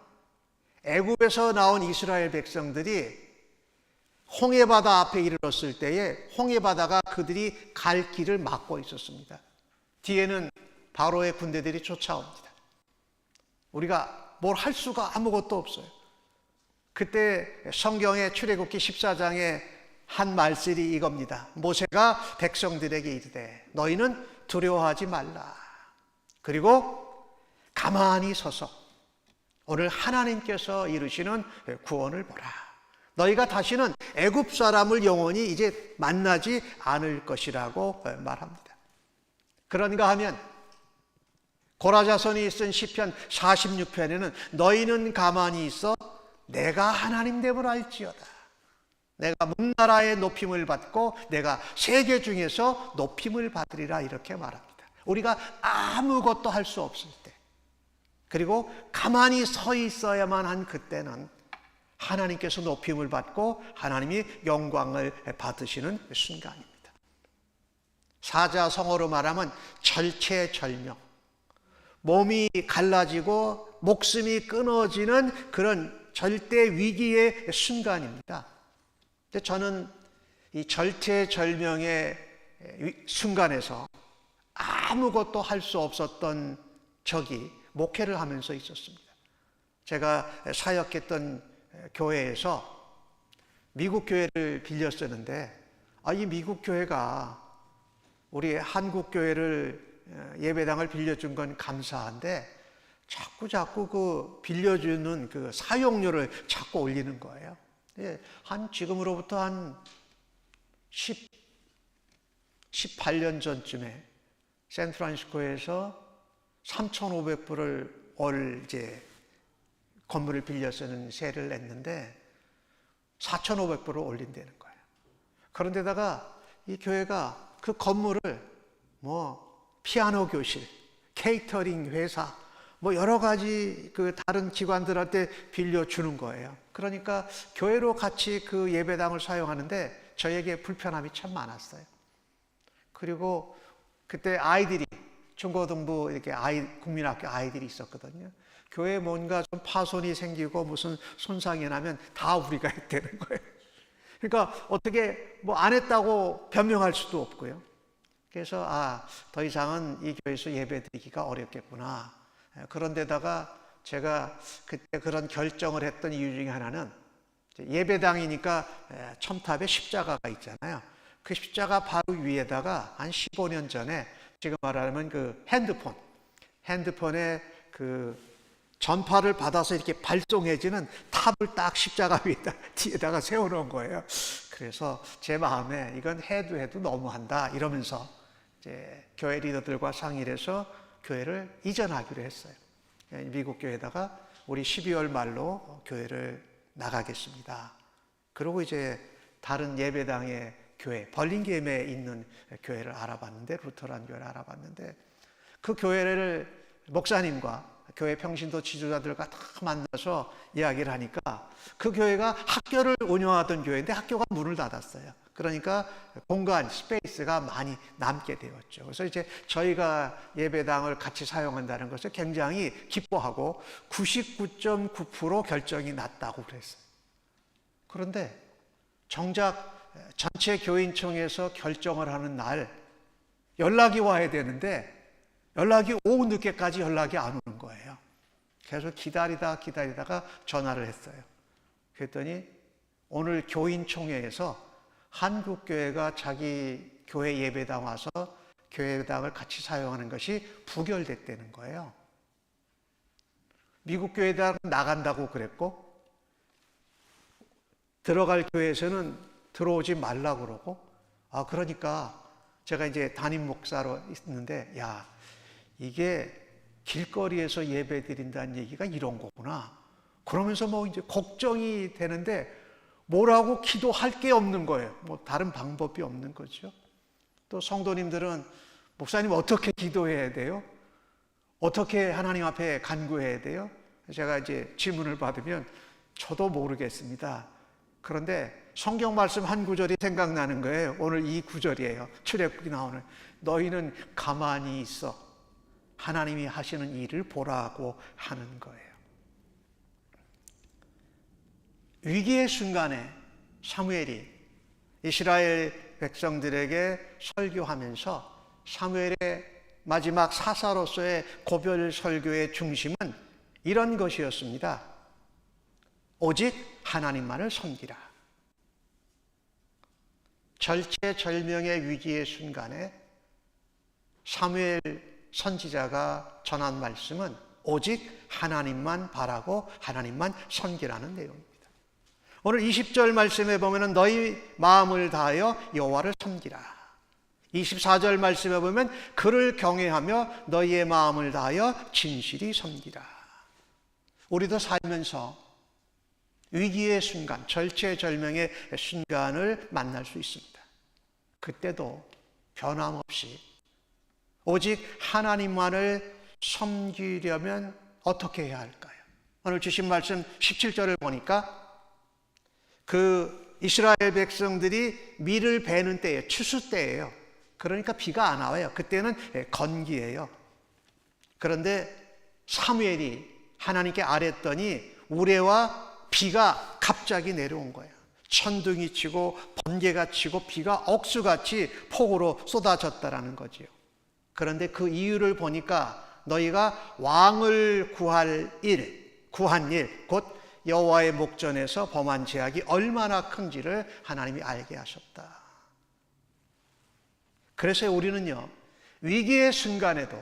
B: 애굽에서 나온 이스라엘 백성들이 홍해바다 앞에 이르렀을 때에 홍해바다가 그들이 갈 길을 막고 있었습니다. 뒤에는 바로의 군대들이 쫓아옵니다. 우리가 뭘 할 수가 아무것도 없어요. 그때 성경의 출애굽기 14장에 한 말씀이 이겁니다. 모세가 백성들에게 이르되 너희는 두려워하지 말라. 그리고 가만히 서서 오늘 하나님께서 이루시는 구원을 보라. 너희가 다시는 애굽 사람을 영원히 이제 만나지 않을 것이라고 말합니다. 그런가 하면 고라자손이 쓴 시편 46편에는 너희는 가만히 있어 내가 하나님됨을 알지어다. 내가 문나라의 높임을 받고 내가 세계 중에서 높임을 받으리라 이렇게 말합니다. 우리가 아무것도 할 수 없을 때 그리고 가만히 서 있어야만 한 그때는 하나님께서 높임을 받고 하나님이 영광을 받으시는 순간입니다. 사자성어로 말하면 절체절명, 몸이 갈라지고 목숨이 끊어지는 그런 절대 위기의 순간입니다. 저는 이 절체절명의 순간에서 아무것도 할 수 없었던 적이 목회를 하면서 있었습니다. 제가 사역했던 교회에서 미국 교회를 빌렸었는데 이 미국 교회가 우리 한국 교회를 예배당을 빌려준 건 감사한데 자꾸 그 빌려주는 그 사용료를 자꾸 올리는 거예요. 지금으로부터 한 18년 전쯤에 샌프란시스코에서 3,500불을 월 이제 건물을 빌려 쓰는 세를 냈는데 4,500불을 올린다는 거예요. 그런데다가 이 교회가 그 건물을 피아노 교실, 케이터링 회사, 여러 가지 그 다른 기관들한테 빌려주는 거예요. 그러니까 교회로 같이 그 예배당을 사용하는데 저에게 불편함이 참 많았어요. 그리고 그때 아이들이 중고등부 이렇게 국민학교 아이들이 있었거든요. 교회에 뭔가 좀 파손이 생기고 무슨 손상이 나면 다 우리가 해야 되는 거예요. 그러니까 어떻게 안 했다고 변명할 수도 없고요. 그래서 더 이상은 이 교회에서 예배드리기가 어렵겠구나. 그런데다가 제가 그때 그런 결정을 했던 이유 중에 하나는 예배당이니까 첨탑에 십자가가 있잖아요. 그 십자가 바로 위에다가 한 15년 전에 지금 말하면 그 핸드폰에 그 전파를 받아서 이렇게 발송해지는 탑을 딱 십자가 위에다 뒤에다가 세워놓은 거예요. 그래서 제 마음에 이건 해도 너무한다 이러면서 이제 교회 리더들과 상의를 해서 교회를 이전하기로 했어요. 미국 교회에다가 우리 12월 말로 교회를 나가겠습니다. 그리고 이제 다른 예배당의 교회, 벌링게임에 있는 교회를 알아봤는데, 루터란 교회를 알아봤는데, 그 교회를 목사님과 교회 평신도 지도자들과 다 만나서 이야기를 하니까 그 교회가 학교를 운영하던 교회인데 학교가 문을 닫았어요. 그러니까 공간, 스페이스가 많이 남게 되었죠. 그래서 이제 저희가 예배당을 같이 사용한다는 것을 굉장히 기뻐하고 99.9% 결정이 났다고 그랬어요. 그런데 정작 전체 교인총회에서 결정을 하는 날 연락이 와야 되는데 연락이 오후 늦게까지 연락이 안 오는 거예요. 계속 기다리다가 전화를 했어요. 그랬더니 오늘 교인총회에서 한국교회가 자기 교회 예배당 와서 교회당을 같이 사용하는 것이 부결됐다는 거예요. 미국 교회당 나간다고 그랬고 들어갈 교회에서는 들어오지 말라고 그러고 그러니까 제가 이제 담임 목사로 있는데 이게 길거리에서 예배 드린다는 얘기가 이런 거구나. 그러면서 이제 걱정이 되는데 뭐라고 기도할 게 없는 거예요. 다른 방법이 없는 거죠. 또 성도님들은 목사님 어떻게 기도해야 돼요? 어떻게 하나님 앞에 간구해야 돼요? 제가 이제 질문을 받으면 저도 모르겠습니다. 그런데 성경 말씀 한 구절이 생각나는 거예요. 오늘 이 구절이에요. 출애굽기 나오는 너희는 가만히 있어 하나님이 하시는 일을 보라고 하는 거예요. 위기의 순간에 사무엘이 이스라엘 백성들에게 설교하면서 사무엘의 마지막 사사로서의 고별 설교의 중심은 이런 것이었습니다. 오직 하나님만을 섬기라. 절체절명의 위기의 순간에 사무엘 선지자가 전한 말씀은 오직 하나님만 바라고 하나님만 섬기라는 내용입니다. 오늘 20절 말씀에 보면 너희 마음을 다하여 여호와를 섬기라. 24절 말씀에 보면 그를 경외하며 너희의 마음을 다하여 진실이 섬기라. 우리도 살면서 위기의 순간, 절체절명의 순간을 만날 수 있습니다. 그때도 변함없이 오직 하나님만을 섬기려면 어떻게 해야 할까요? 오늘 주신 말씀 17절을 보니까 그 이스라엘 백성들이 밀을 베는 때에 추수 때예요. 그러니까 비가 안 와요. 그때는 건기예요. 그런데 사무엘이 하나님께 아뢰더니 우레와 비가 갑자기 내려온 거예요. 천둥이 치고 번개가 치고 비가 억수같이 폭우로 쏟아졌다라는 거지요. 그런데 그 이유를 보니까 너희가 왕을 구한 일, 곧 여호와의 목전에서 범한 죄악이 얼마나 큰지를 하나님이 알게 하셨다. 그래서 우리는요, 위기의 순간에도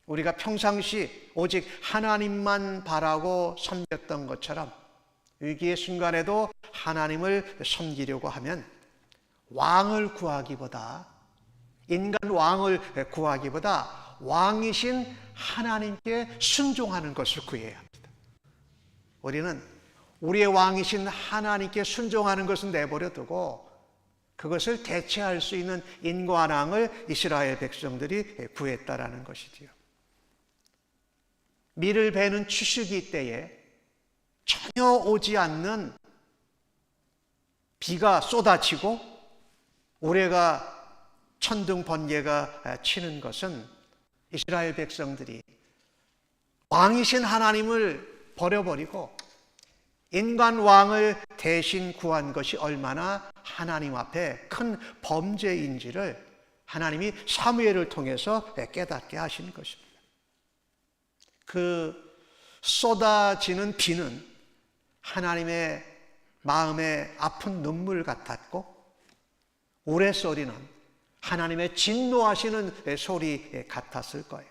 B: 우리가 평상시 오직 하나님만 바라고 섬겼던 것처럼 위기의 순간에도 하나님을 섬기려고 하면 왕을 구하기보다, 인간 왕을 구하기보다 왕이신 하나님께 순종하는 것을 구해야 합니다. 우리는 우리의 왕이신 하나님께 순종하는 것은 내버려 두고 그것을 대체할 수 있는 인간왕을 이스라엘 백성들이 구했다라는 것이지요. 밀을 베는 추수기 때에 전혀 오지 않는 비가 쏟아지고 우레가 천둥 번개가 치는 것은 이스라엘 백성들이 왕이신 하나님을 버려버리고 인간 왕을 대신 구한 것이 얼마나 하나님 앞에 큰 범죄인지를 하나님이 사무엘을 통해서 깨닫게 하신 것입니다. 그 쏟아지는 비는 하나님의 마음에 아픈 눈물 같았고 우레소리는 하나님의 진노하시는 소리 같았을 거예요.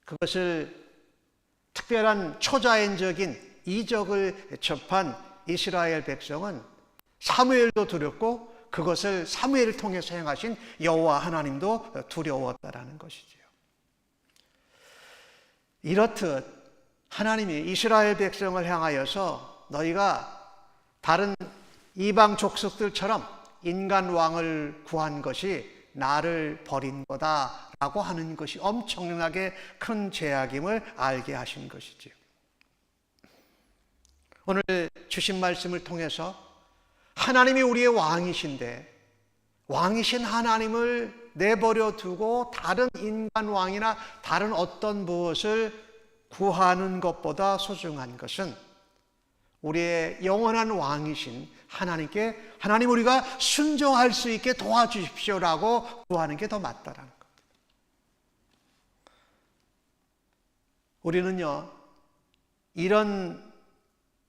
B: 그것을 특별한 초자연적인 이적을 접한 이스라엘 백성은 사무엘도 두렵고 그것을 사무엘을 통해서 행하신 여호와 하나님도 두려웠다라는 것이지요. 이렇듯 하나님이 이스라엘 백성을 향하여서 너희가 다른 이방 족속들처럼 인간 왕을 구한 것이 나를 버린 거다라고 하는 것이 엄청나게 큰 죄악임을 알게 하신 것이지요. 오늘 주신 말씀을 통해서 하나님이 우리의 왕이신데 왕이신 하나님을 내버려 두고 다른 인간 왕이나 다른 어떤 무엇을 구하는 것보다 소중한 것은 우리의 영원한 왕이신 하나님께 하나님 우리가 순종할 수 있게 도와주십시오라고 구하는 게 더 맞다라는 것. 우리는요 이런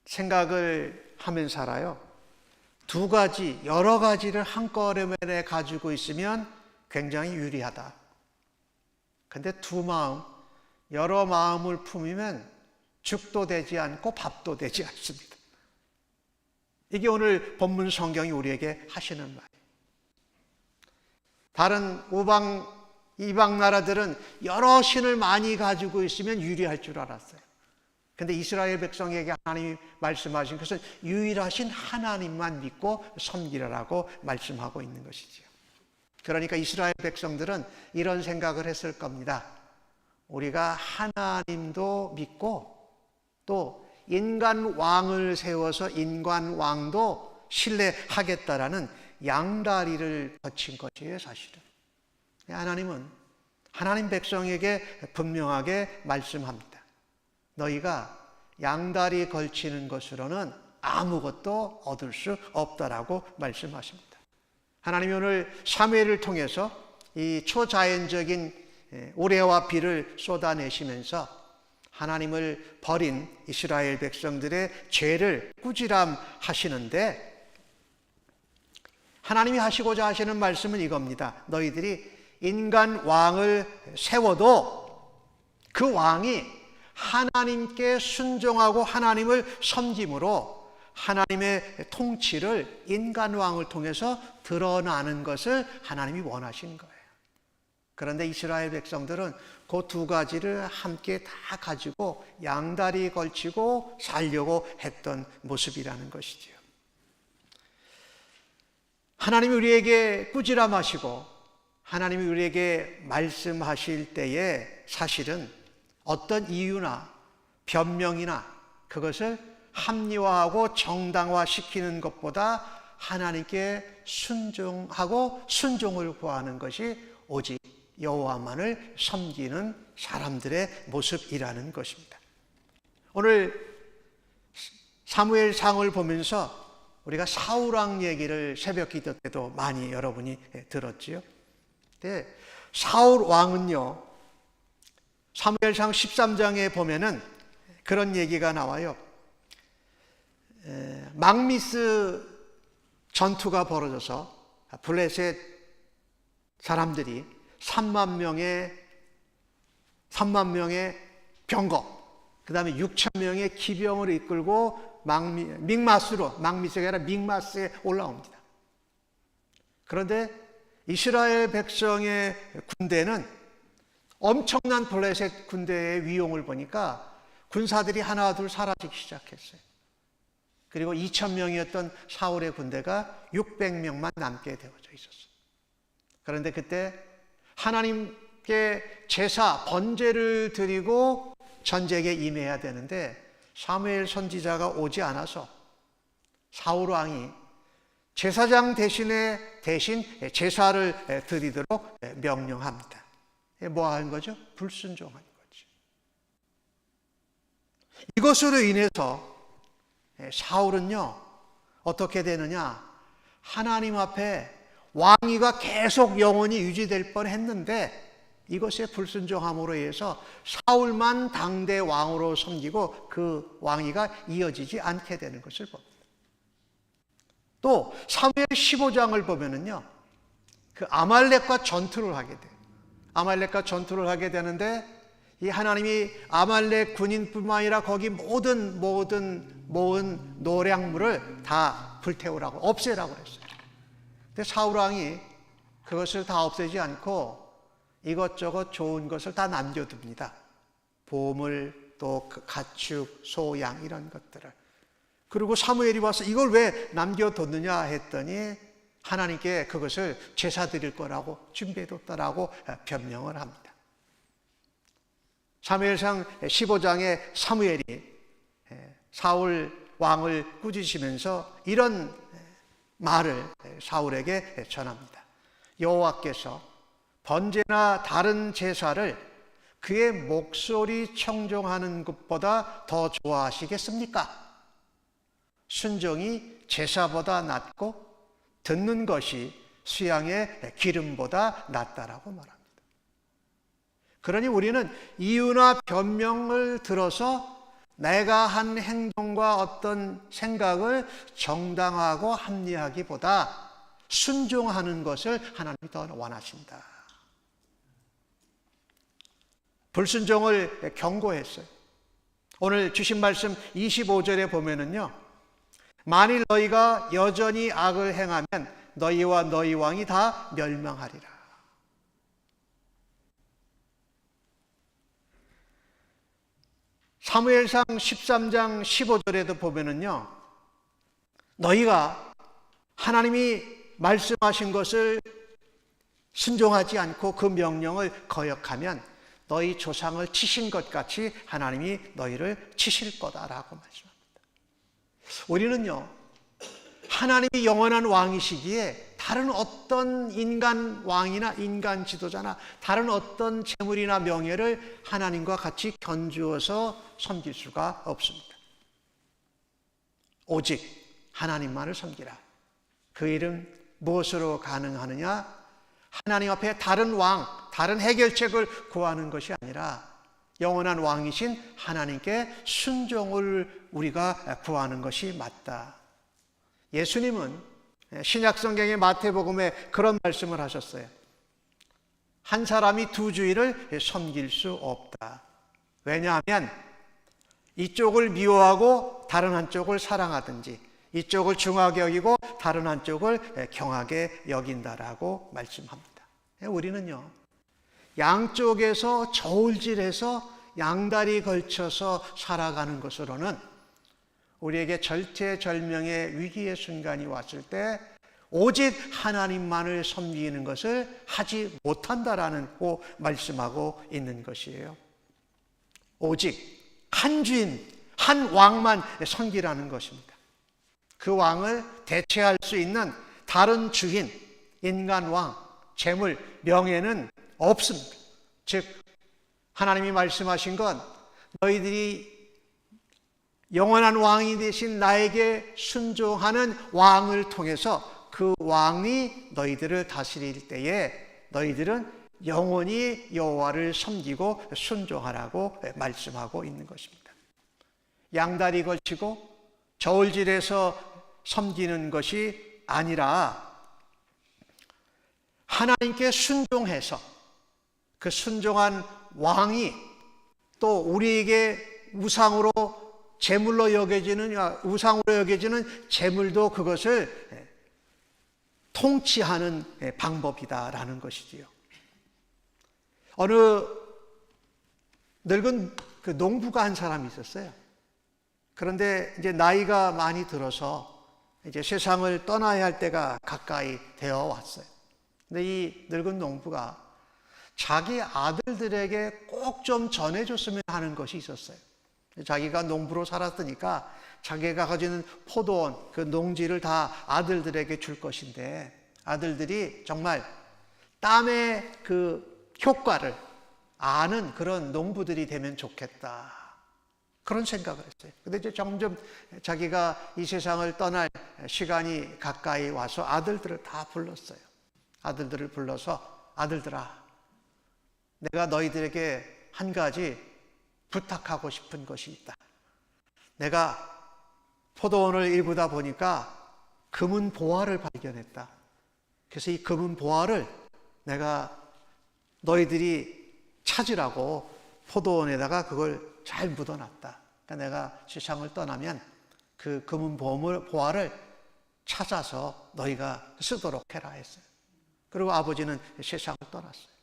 B: 생각을 하면 살아요. 두 가지, 여러 가지를 한꺼번에 가지고 있으면 굉장히 유리하다. 근데 두 마음, 여러 마음을 품으면 죽도 되지 않고 밥도 되지 않습니다. 이게 오늘 본문 성경이 우리에게 하시는 말이에요. 다른 이방 나라들은 여러 신을 많이 가지고 있으면 유리할 줄 알았어요. 근데 이스라엘 백성에게 하나님이 말씀하신 것은 유일하신 하나님만 믿고 섬기라라고 말씀하고 있는 것이지요. 그러니까 이스라엘 백성들은 이런 생각을 했을 겁니다. 우리가 하나님도 믿고 또 인간 왕을 세워서 인간 왕도 신뢰하겠다라는 양다리를 거친 것이에요, 사실은. 하나님은 하나님 백성에게 분명하게 말씀합니다. 너희가 양다리 걸치는 것으로는 아무것도 얻을 수 없다라고 말씀하십니다. 하나님이 오늘 사무엘을 통해서 이 초자연적인 우레와 비를 쏟아내시면서 하나님을 버린 이스라엘 백성들의 죄를 꾸지람하시는데, 하나님이 하시고자 하시는 말씀은 이겁니다. 너희들이 인간 왕을 세워도 그 왕이 하나님께 순종하고 하나님을 섬김으로 하나님의 통치를 인간 왕을 통해서 드러나는 것을 하나님이 원하시는 거예요. 그런데 이스라엘 백성들은 그 두 가지를 함께 다 가지고 양다리 걸치고 살려고 했던 모습이라는 것이지요. 하나님이 우리에게 꾸지람하시고 하나님이 우리에게 말씀하실 때에 사실은 어떤 이유나 변명이나 그것을 합리화하고 정당화시키는 것보다 하나님께 순종하고 순종을 구하는 것이 오직 여호와만을 섬기는 사람들의 모습이라는 것입니다. 오늘 사무엘상을 보면서 우리가 사울왕 얘기를 새벽 기도 때도 많이 여러분이 들었지요. 근데 사울왕은요, 사무엘상 13장에 보면은 그런 얘기가 나와요. 막미스 전투가 벌어져서 블레셋 사람들이 3만 명의 병거, 그 다음에 6천 명의 기병을 이끌고 막미스가 아니라 믹마스에 올라옵니다. 그런데 이스라엘 백성의 군대는 엄청난 블레셋 군대의 위용을 보니까 군사들이 하나 둘 사라지기 시작했어요. 그리고 2천 명이었던 사울의 군대가 600명만 남게 되어져 있었어요. 그런데 그때 하나님께 제사, 번제를 드리고 전쟁에 임해야 되는데 사무엘 선지자가 오지 않아서 사울 왕이 제사장 대신 제사를 드리도록 명령합니다. 뭐 하는 거죠? 불순종하는 거죠. 이것으로 인해서 사울은요, 어떻게 되느냐? 하나님 앞에 왕위가 계속 영원히 유지될 뻔했는데 이것에 불순종함으로 인해서 사울만 당대 왕으로 섬기고 그 왕위가 이어지지 않게 되는 것을 봅니다. 또 사무엘 15장을 보면은요, 그 아말렉과 전투를 하게 돼요. 아말렉과 전투를 하게 되는데 이 하나님이 아말렉 군인뿐만 아니라 거기 모든 모은 노량물을 다 불태우라고, 없애라고 했어요. 근데 사울 왕이 그것을 다 없애지 않고 이것저것 좋은 것을 다 남겨둡니다. 보물, 또 가축, 소, 양 이런 것들을. 그리고 사무엘이 와서 이걸 왜 남겨뒀느냐 했더니 하나님께 그것을 제사 드릴 거라고 준비해뒀다라고 변명을 합니다. 사무엘상 15장에 사무엘이 사울 왕을 꾸짖으면서 이런 말을 사울에게 전합니다. 여호와께서 번제나 다른 제사를 그의 목소리 청종하는 것보다 더 좋아하시겠습니까? 순종이 제사보다 낫고 듣는 것이 수양의 기름보다 낫다라고 말합니다. 그러니 우리는 이유나 변명을 들어서 내가 한 행동과 어떤 생각을 정당하고 합리하기보다 순종하는 것을 하나님이 더 원하신다. 불순종을 경고했어요. 오늘 주신 말씀 25절에 보면은요, 만일 너희가 여전히 악을 행하면 너희와 너희 왕이 다 멸망하리라. 사무엘상 13장 15절에도 보면은요, 너희가 하나님이 말씀하신 것을 순종하지 않고 그 명령을 거역하면 너희 조상을 치신 것 같이 하나님이 너희를 치실 거다라고 말씀합니다. 우리는요, 하나님이 영원한 왕이시기에 다른 어떤 인간 왕이나 인간 지도자나 다른 어떤 재물이나 명예를 하나님과 같이 견주어서 섬길 수가 없습니다. 오직 하나님만을 섬기라. 그 일은 무엇으로 가능하느냐? 하나님 앞에 다른 왕, 다른 해결책을 구하는 것이 아니라 영원한 왕이신 하나님께 순종을 우리가 구하는 것이 맞다. 예수님은 신약 성경의 마태복음에 그런 말씀을 하셨어요. 한 사람이 두 주인을 섬길 수 없다. 왜냐하면 이쪽을 미워하고 다른 한쪽을 사랑하든지 이쪽을 중하게 여기고 다른 한쪽을 경하게 여긴다라고 말씀합니다. 우리는요, 양쪽에서 저울질해서 양다리 걸쳐서 살아가는 것으로는 우리에게 절체절명의 위기의 순간이 왔을 때 오직 하나님만을 섬기는 것을 하지 못한다라는 고 말씀하고 있는 것이에요. 오직 한 주인, 한 왕만 섬기라는 것입니다. 그 왕을 대체할 수 있는 다른 주인, 인간 왕, 재물, 명예는 없습니다. 즉 하나님이 말씀하신 건 너희들이 영원한 왕이 되신 나에게 순종하는 왕을 통해서 그 왕이 너희들을 다스릴 때에 너희들은 영원히 여호와를 섬기고 순종하라고 말씀하고 있는 것입니다. 양다리 걸치고 저울질해서 섬기는 것이 아니라 하나님께 순종해서 그 순종한 왕이 또 우리에게 우상으로 재물로 여겨지는 우상으로 여겨지는 재물도 그것을 통치하는 방법이다라는 것이지요. 어느 늙은 그 농부가 한 사람이 있었어요. 그런데 이제 나이가 많이 들어서 이제 세상을 떠나야 할 때가 가까이 되어 왔어요. 근데 이 늙은 농부가 자기 아들들에게 꼭 좀 전해줬으면 하는 것이 있었어요. 자기가 농부로 살았으니까 자기가 가지는 포도원, 그 농지를 다 아들들에게 줄 것인데 아들들이 정말 땀의 그 효과를 아는 그런 농부들이 되면 좋겠다. 그런 생각을 했어요. 근데 이제 점점 자기가 이 세상을 떠날 시간이 가까이 와서 아들들을 다 불렀어요. 아들들을 불러서 아들들아, 내가 너희들에게 한 가지 부탁하고 싶은 것이 있다. 내가 포도원을 일구다 보니까 금은 보화를 발견했다. 그래서 이 금은 보화를 내가 너희들이 찾으라고 포도원에다가 그걸 잘 묻어놨다. 그러니까 내가 세상을 떠나면 그 금은 보화를 찾아서 너희가 쓰도록 해라 했어요. 그리고 아버지는 세상을 떠났어요.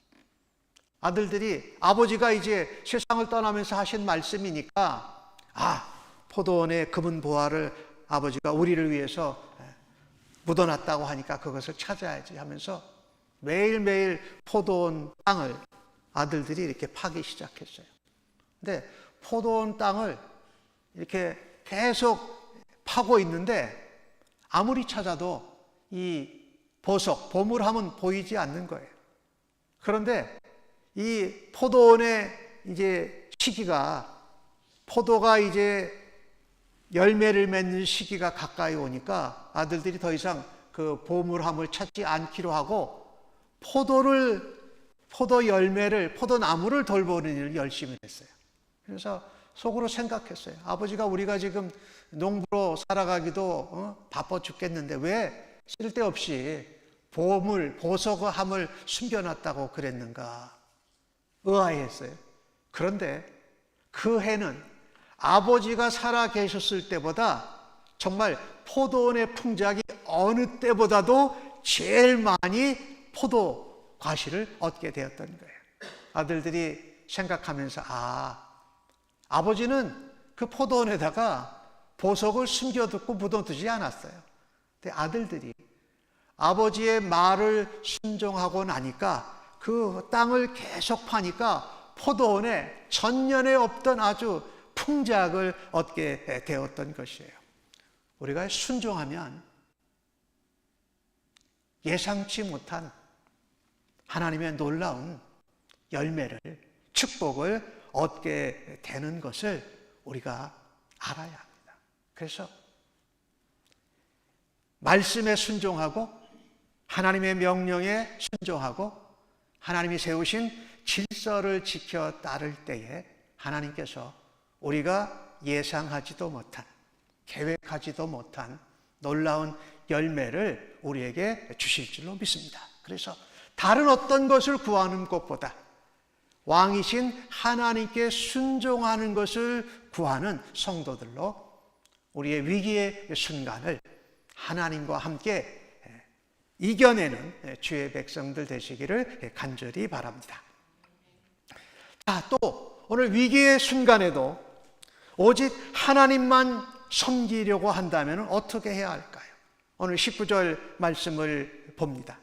B: 아들들이 아버지가 이제 세상을 떠나면서 하신 말씀이니까 포도원에 금은 보화를 아버지가 우리를 위해서 묻어놨다고 하니까 그것을 찾아야지 하면서 매일매일 포도원 땅을 아들들이 이렇게 파기 시작했어요. 근데 포도원 땅을 이렇게 계속 파고 있는데 아무리 찾아도 이 보석, 보물함은 보이지 않는 거예요. 그런데 이 포도원의 이제 시기가, 포도가 이제 열매를 맺는 시기가 가까이 오니까 아들들이 더 이상 그 보물함을 찾지 않기로 하고 포도 열매를, 포도나무를 돌보는 일을 열심히 했어요. 그래서 속으로 생각했어요. 아버지가 우리가 지금 농부로 살아가기도 바빠 죽겠는데 왜 쓸데없이 보석함을 숨겨놨다고 그랬는가 의아해했어요. 그런데 그 해는 아버지가 살아 계셨을 때보다 정말 포도원의 풍작이 어느 때보다도 제일 많이 포도 과실을 얻게 되었던 거예요. 아들들이 생각하면서 아버지는 그 포도원에다가 보석을 숨겨두고 묻어두지 않았어요. 근데 아들들이 아버지의 말을 순종하고 나니까 그 땅을 계속 파니까 포도원에 전년에 없던 아주 풍작을 얻게 되었던 것이에요. 우리가 순종하면 예상치 못한 하나님의 놀라운 열매를, 축복을 얻게 되는 것을 우리가 알아야 합니다. 그래서 말씀에 순종하고 하나님의 명령에 순종하고 하나님이 세우신 질서를 지켜 따를 때에 하나님께서 우리가 예상하지도 못한, 계획하지도 못한 놀라운 열매를 우리에게 주실 줄로 믿습니다. 그래서 다른 어떤 것을 구하는 것보다 왕이신 하나님께 순종하는 것을 구하는 성도들로 우리의 위기의 순간을 하나님과 함께 이겨내는 주의 백성들 되시기를 간절히 바랍니다. 자, 또 오늘 위기의 순간에도 오직 하나님만 섬기려고 한다면 어떻게 해야 할까요? 오늘 19절 말씀을 봅니다.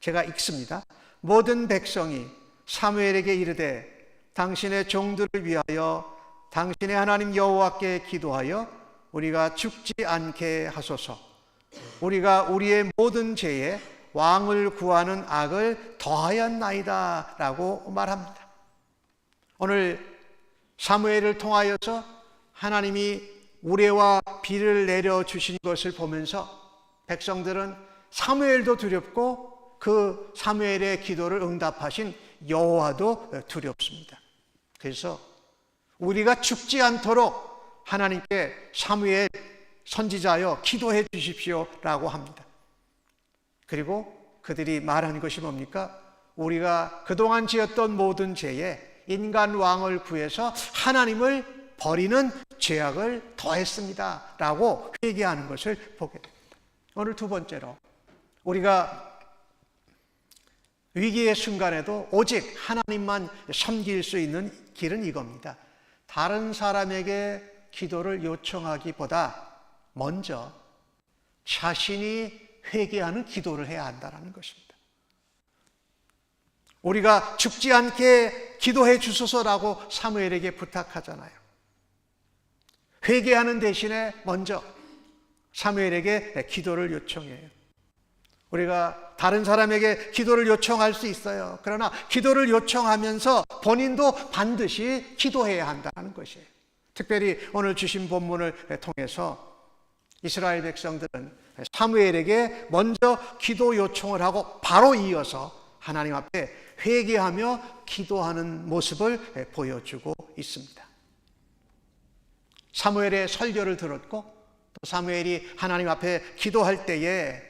B: 제가 읽습니다. 모든 백성이 사무엘에게 이르되 당신의 종들을 위하여 당신의 하나님 여호와께 기도하여 우리가 죽지 않게 하소서. 우리가 우리의 모든 죄에 왕을 구하는 악을 더하였나이다 라고 말합니다. 오늘 사무엘을 통하여서 하나님이 우레와 비를 내려주신 것을 보면서 백성들은 사무엘도 두렵고 그 사무엘의 기도를 응답하신 여호와도 두렵습니다. 그래서 우리가 죽지 않도록 하나님께 사무엘 선지자여 기도해 주십시오 라고 합니다. 그리고 그들이 말한 것이 뭡니까? 우리가 그동안 지었던 모든 죄에 인간 왕을 구해서 하나님을 버리는 죄악을 더했습니다 라고 회개하는 것을 보게 됩니다. 오늘 두 번째로 우리가 위기의 순간에도 오직 하나님만 섬길 수 있는 길은 이겁니다. 다른 사람에게 기도를 요청하기보다 먼저 자신이 회개하는 기도를 해야 한다는 것입니다. 우리가 죽지 않게 기도해 주소서라고 사무엘에게 부탁하잖아요. 회개하는 대신에 먼저 사무엘에게 기도를 요청해요. 우리가 다른 사람에게 기도를 요청할 수 있어요. 그러나 기도를 요청하면서 본인도 반드시 기도해야 한다는 것이에요. 특별히 오늘 주신 본문을 통해서 이스라엘 백성들은 사무엘에게 먼저 기도 요청을 하고 바로 이어서 하나님 앞에 회개하며 기도하는 모습을 보여주고 있습니다. 사무엘의 설교를 들었고 또 사무엘이 하나님 앞에 기도할 때에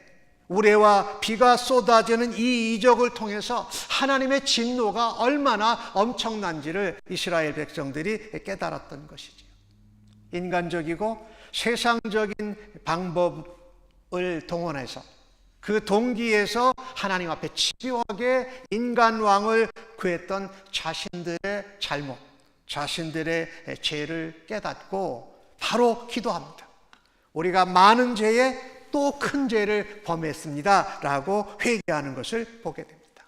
B: 우레와 비가 쏟아지는 이 이적을 통해서 하나님의 진노가 얼마나 엄청난지를 이스라엘 백성들이 깨달았던 것이죠. 인간적이고 세상적인 방법을 동원해서 그 동기에서 하나님 앞에 집요하게 인간 왕을 구했던 자신들의 잘못, 자신들의 죄를 깨닫고 바로 기도합니다. 우리가 많은 죄에 또 큰 죄를 범했습니다 라고 회개하는 것을 보게 됩니다.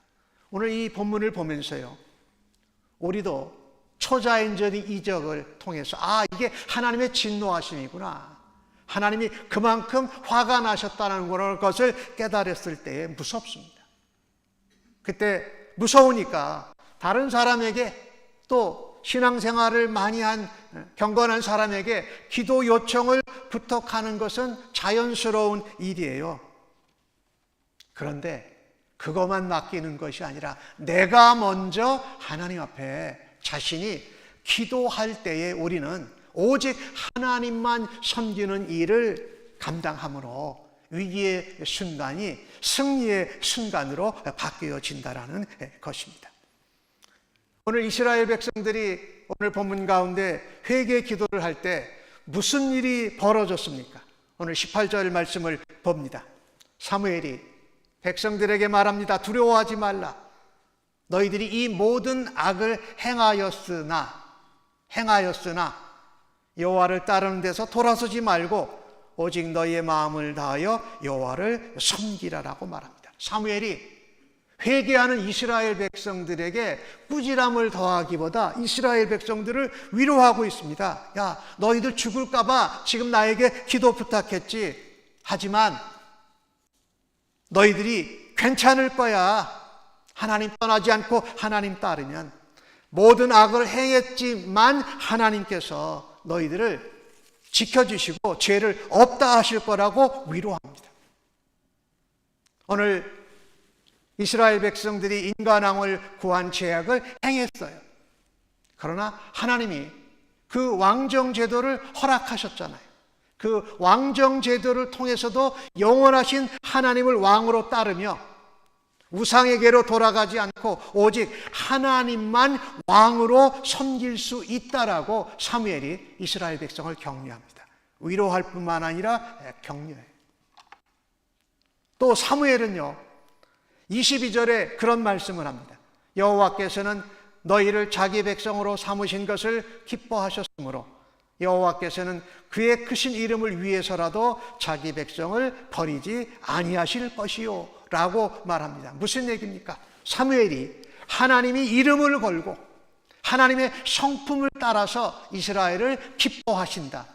B: 오늘 이 본문을 보면서요, 우리도 초자연적인 이적을 통해서 이게 하나님의 진노하심이구나, 하나님이 그만큼 화가 나셨다는 것을 깨달았을 때에 무섭습니다. 그때 무서우니까 다른 사람에게, 또 신앙생활을 많이 한 경건한 사람에게 기도 요청을 부탁하는 것은 자연스러운 일이에요. 그런데 그것만 맡기는 것이 아니라 내가 먼저 하나님 앞에 자신이 기도할 때에 우리는 오직 하나님만 섬기는 일을 감당함으로 위기의 순간이 승리의 순간으로 바뀌어진다는 것입니다. 오늘 이스라엘 백성들이 오늘 본문 가운데 회개 기도를 할 때 무슨 일이 벌어졌습니까? 오늘 18절 말씀을 봅니다. 사무엘이 백성들에게 말합니다. 두려워하지 말라. 너희들이 이 모든 악을 행하였으나 여호와를 따르는 데서 돌아서지 말고 오직 너희의 마음을 다하여 여호와를 섬기라라고 말합니다. 사무엘이 회개하는 이스라엘 백성들에게 꾸지람을 더하기보다 이스라엘 백성들을 위로하고 있습니다. 야, 너희들 죽을까 봐 지금 나에게 기도 부탁했지. 하지만 너희들이 괜찮을 거야. 하나님 떠나지 않고 하나님 따르면. 모든 악을 행했지만 하나님께서 너희들을 지켜주시고 죄를 없다 하실 거라고 위로합니다. 오늘 이스라엘 백성들이 인간왕을 구한 제약을 행했어요. 그러나 하나님이 그 왕정 제도를 허락하셨잖아요. 그 왕정 제도를 통해서도 영원하신 하나님을 왕으로 따르며 우상에게로 돌아가지 않고 오직 하나님만 왕으로 섬길 수 있다라고 사무엘이 이스라엘 백성을 격려합니다. 위로할 뿐만 아니라 격려해요. 또 사무엘은요 22절에 그런 말씀을 합니다. 여호와께서는 너희를 자기 백성으로 삼으신 것을 기뻐하셨으므로 여호와께서는 그의 크신 이름을 위해서라도 자기 백성을 버리지 아니하실 것이요 라고 말합니다. 무슨 얘기입니까? 사무엘이 하나님이 이름을 걸고 하나님의 성품을 따라서 이스라엘을 기뻐하신다,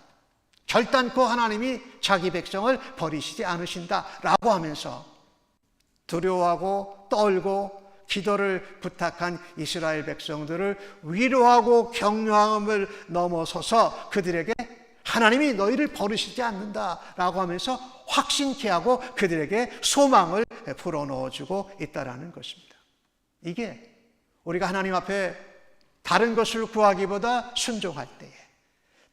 B: 결단코 하나님이 자기 백성을 버리시지 않으신다 라고 하면서 두려워하고 떨고 기도를 부탁한 이스라엘 백성들을 위로하고 격려함을 넘어서서 그들에게 하나님이 너희를 버리시지 않는다라고 하면서 확신케 하고 그들에게 소망을 불어넣어주고 있다는 것입니다. 이게 우리가 하나님 앞에 다른 것을 구하기보다 순종할 때에,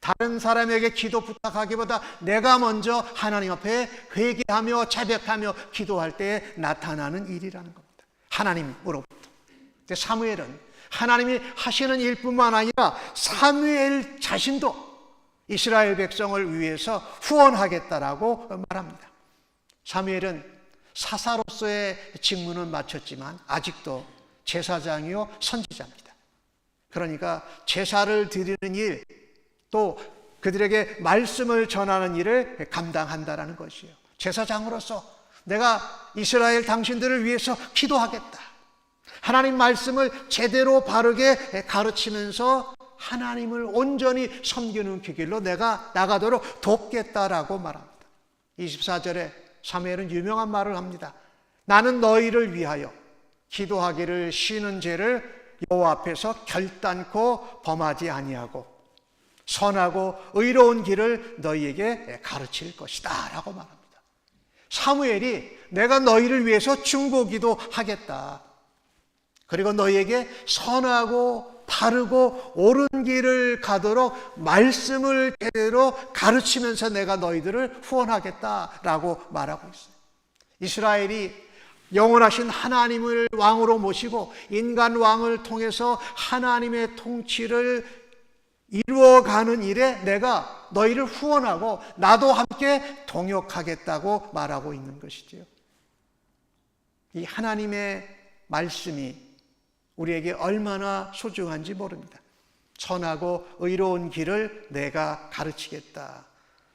B: 다른 사람에게 기도 부탁하기보다 내가 먼저 하나님 앞에 회개하며 자백하며 기도할 때에 나타나는 일이라는 겁니다. 하나님으로부터. 사무엘은 하나님이 하시는 일뿐만 아니라 사무엘 자신도 이스라엘 백성을 위해서 후원하겠다라고 말합니다. 사무엘은 사사로서의 직무는 마쳤지만 아직도 제사장이요 선지자입니다. 그러니까 제사를 드리는 일, 또 그들에게 말씀을 전하는 일을 감당한다라는 것이에요. 제사장으로서 내가 이스라엘 당신들을 위해서 기도하겠다, 하나님 말씀을 제대로 바르게 가르치면서 하나님을 온전히 섬기는 그 길로 내가 나가도록 돕겠다라고 말합니다. 24절에 사무엘은 유명한 말을 합니다. 나는 너희를 위하여 기도하기를 쉬는 죄를 여호와 앞에서 결단코 범하지 아니하고 선하고 의로운 길을 너희에게 가르칠 것이다 라고 말합니다. 사무엘이 내가 너희를 위해서 중보기도 하겠다, 그리고 너희에게 선하고 바르고 옳은 길을 가도록 말씀을 제대로 가르치면서 내가 너희들을 후원하겠다라고 말하고 있어요. 이스라엘이 영원하신 하나님을 왕으로 모시고 인간 왕을 통해서 하나님의 통치를 이루어가는 일에 내가 너희를 후원하고 나도 함께 동역하겠다고 말하고 있는 것이지요. 이 하나님의 말씀이 우리에게 얼마나 소중한지 모릅니다. 선하고 의로운 길을 내가 가르치겠다.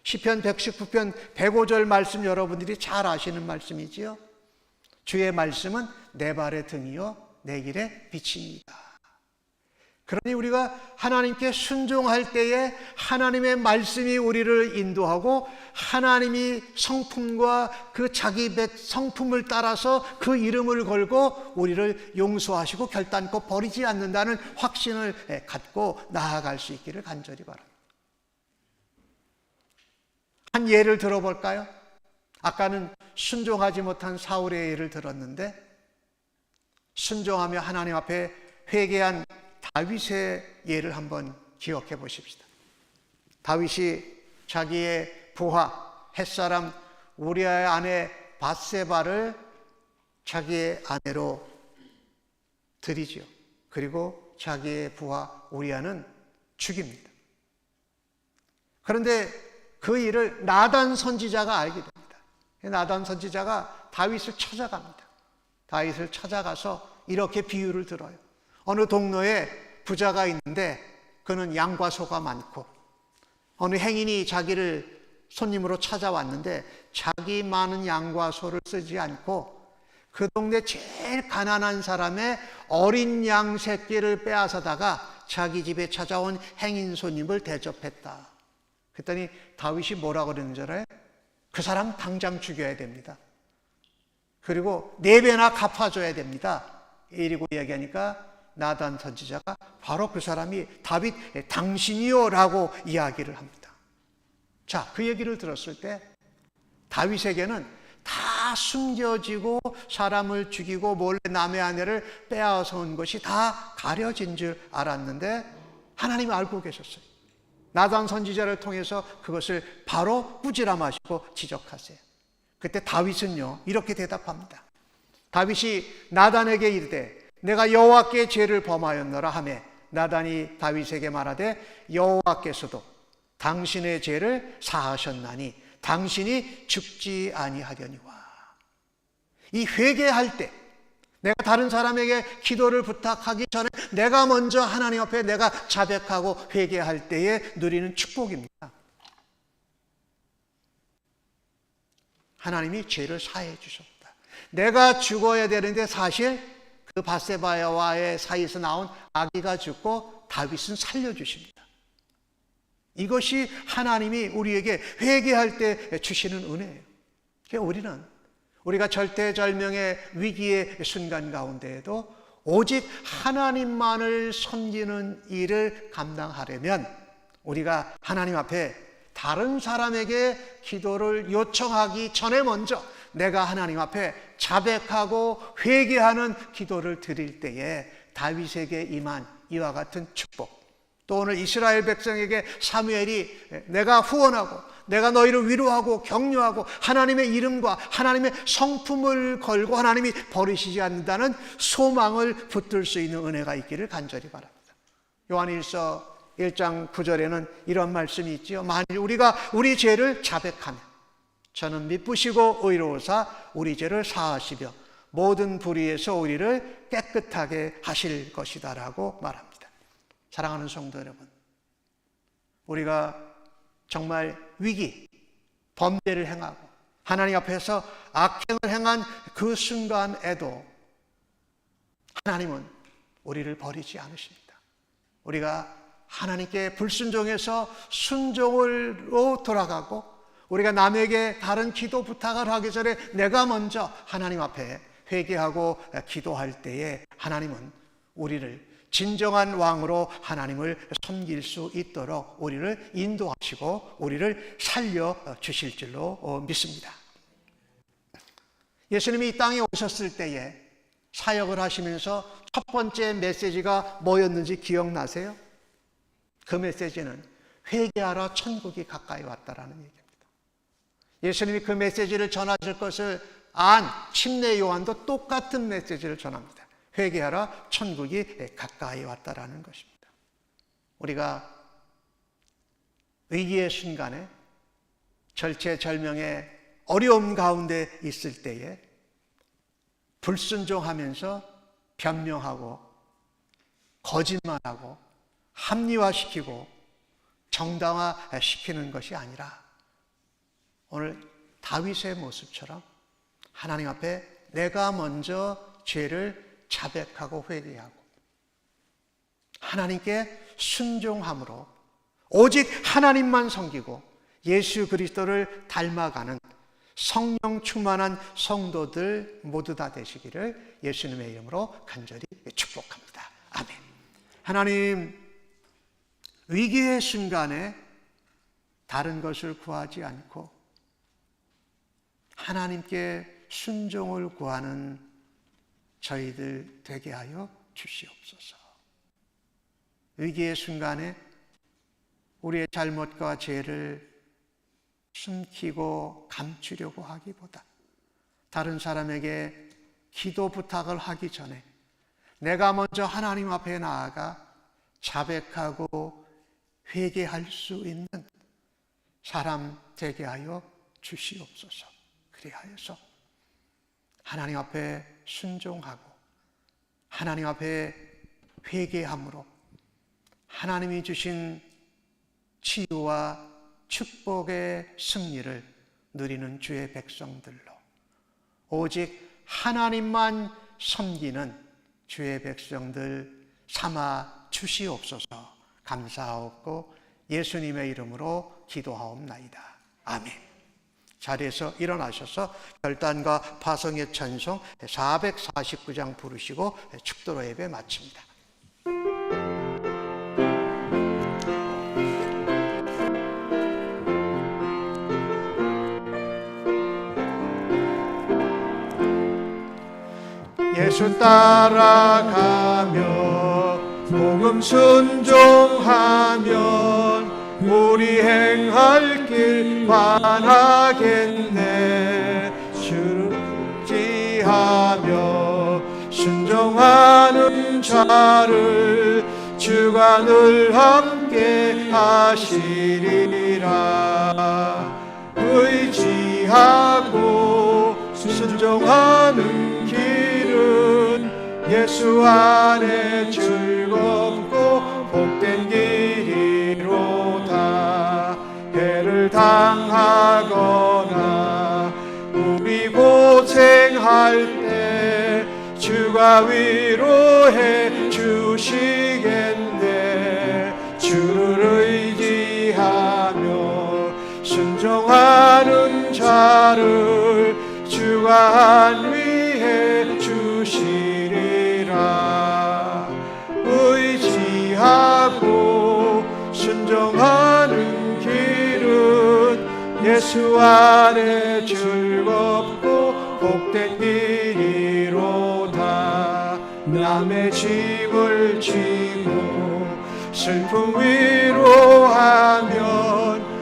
B: 시편 119편 105절 말씀 여러분들이 잘 아시는 말씀이지요. 주의 말씀은 내 발의 등이요 내 길의 빛입니다. 그러니 우리가 하나님께 순종할 때에 하나님의 말씀이 우리를 인도하고 하나님이 성품과 그 자기 성품을 따라서 그 이름을 걸고 우리를 용서하시고 결단코 버리지 않는다는 확신을 갖고 나아갈 수 있기를 간절히 바랍니다. 한 예를 들어볼까요? 아까는 순종하지 못한 사울의 예를 들었는데 순종하며 하나님 앞에 회개한 다윗의 예를 한번 기억해 보십시다. 다윗이 자기의 부하 햇사람 우리아의 아내 밧세바를 자기의 아내로 들이지요. 그리고 자기의 부하 우리아는 죽입니다. 그런데 그 일을 나단 선지자가 알게 됩니다. 나단 선지자가 다윗을 찾아갑니다. 다윗을 찾아가서 이렇게 비유를 들어요. 어느 동네에 부자가 있는데 그는 양과 소가 많고 어느 행인이 자기를 손님으로 찾아왔는데 자기 많은 양과 소를 쓰지 않고 그 동네 제일 가난한 사람의 어린 양 새끼를 빼앗아다가 자기 집에 찾아온 행인 손님을 대접했다. 그랬더니 다윗이 뭐라고 그랬는 줄 알아요? 그 사람 당장 죽여야 됩니다. 그리고 4배나 갚아줘야 됩니다. 이러고 이야기하니까 나단 선지자가 바로 그 사람이 다윗 당신이요 라고 이야기를 합니다. 자, 그 얘기를 들었을 때 다윗에게는 다 다 숨겨지고 사람을 죽이고 몰래 남의 아내를 빼앗아 온 것이 다 가려진 줄 알았는데 하나님이 알고 계셨어요. 나단 선지자를 통해서 그것을 바로 꾸지람하시고 지적하세요. 그때 다윗은요 이렇게 대답합니다. 다윗이 나단에게 이르되 내가 여호와께 죄를 범하였노라 하매 나단이 다윗에게 말하되 여호와께서도 당신의 죄를 사하셨나니 당신이 죽지 아니하려니와. 이 회개할 때 내가 다른 사람에게 기도를 부탁하기 전에 내가 먼저 하나님 앞에 내가 자백하고 회개할 때에 누리는 축복입니다. 하나님이 죄를 사해 주셨다. 내가 죽어야 되는데 사실 그 밧세바와의 사이에서 나온 아기가 죽고 다윗은 살려주십니다. 이것이 하나님이 우리에게 회개할 때 주시는 은혜예요. 우리는 우리가 절대절명의 위기의 순간 가운데에도 오직 하나님만을 섬기는 일을 감당하려면 우리가 하나님 앞에 다른 사람에게 기도를 요청하기 전에 먼저 내가 하나님 앞에 자백하고 회개하는 기도를 드릴 때에 다윗에게 임한 이와 같은 축복, 또 오늘 이스라엘 백성에게 사무엘이 내가 후원하고 내가 너희를 위로하고 격려하고 하나님의 이름과 하나님의 성품을 걸고 하나님이 버리시지 않는다는 소망을 붙들 수 있는 은혜가 있기를 간절히 바랍니다. 요한일서 1장 9절에는 이런 말씀이 있지요. 만일 우리가 우리 죄를 자백하면 저는 미쁘시고 의로우사 우리 죄를 사하시며 모든 불의에서 우리를 깨끗하게 하실 것이다 라고 말합니다. 사랑하는 성도 여러분, 우리가 정말 위기, 범죄를 행하고 하나님 앞에서 악행을 행한 그 순간에도 하나님은 우리를 버리지 않으십니다. 우리가 하나님께 불순종해서 순종으로 돌아가고 우리가 남에게 다른 기도 부탁을 하기 전에 내가 먼저 하나님 앞에 회개하고 기도할 때에 하나님은 우리를 진정한 왕으로 하나님을 섬길 수 있도록 우리를 인도하시고 우리를 살려주실 줄로 믿습니다. 예수님이 이 땅에 오셨을 때에 사역을 하시면서 첫 번째 메시지가 뭐였는지 기억나세요? 그 메시지는 회개하라 천국이 가까이 왔다라는 얘기입니다. 예수님이 그 메시지를 전하실 것을 안 침례 요한도 똑같은 메시지를 전합니다. 회개하라 천국이 가까이 왔다라는 것입니다. 우리가 위기의 순간에 절체절명의 어려움 가운데 있을 때에 불순종하면서 변명하고 거짓말하고 합리화시키고 정당화시키는 것이 아니라 오늘 다윗의 모습처럼 하나님 앞에 내가 먼저 죄를 자백하고 회개하고 하나님께 순종함으로 오직 하나님만 섬기고 예수 그리스도를 닮아가는 성령 충만한 성도들 모두 다 되시기를 예수님의 이름으로 간절히 축복합니다. 아멘. 하나님, 위기의 순간에 다른 것을 구하지 않고 하나님께 순종을 구하는 저희들 되게 하여 주시옵소서. 위기의 순간에 우리의 잘못과 죄를 숨기고 감추려고 하기보다 다른 사람에게 기도 부탁을 하기 전에 내가 먼저 하나님 앞에 나아가 자백하고 회개할 수 있는 사람 되게 하여 주시옵소서. 그리하여서 하나님 앞에 순종하고 하나님 앞에 회개함으로 하나님이 주신 치유와 축복의 승리를 누리는 주의 백성들로 오직 하나님만 섬기는 주의 백성들 삼아 주시옵소서. 감사하옵고 예수님의 이름으로 기도하옵나이다. 아멘. 자리에서 일어나셔서 결단과 파성의 찬송 449장 부르시고 축도로 예배 마칩니다. 예수 따라가며 복음 순종하면 우리 행할 길 반하겠네. 주를 의지하며 순종하는 자를 주가 늘 함께 하시리라. 의지하고 순종하는 길은 예수 안에 즐겁고 복된 길이로다. 해를 당하거나 우리 고생할 때 주가 위로해 주시겠네. 주를 의지하며 순종하는 자를 주가 안위해 주시리라. 의지하고 순종하는 길은 예수 안에 즐겁고 복된 길이로다. 남의 짐을 지고 슬픔 위로하면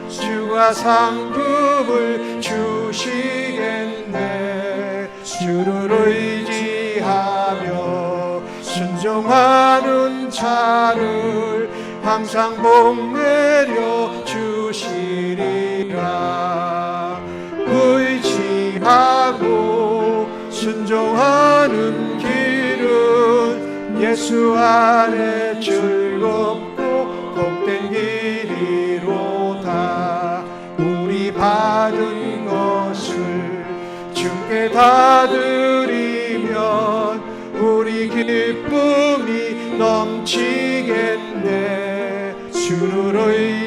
B: 주가 상급을 주시겠네. 주를 의지하며 순종하는 자를 항상 복내려 주시리라. 의지하고 순종하는 길은 예수 안에 즐겁고 복된 길이로다. 우리 받은 것을 주께 다 드리면 우리 기쁨이 넘치겠네. 주를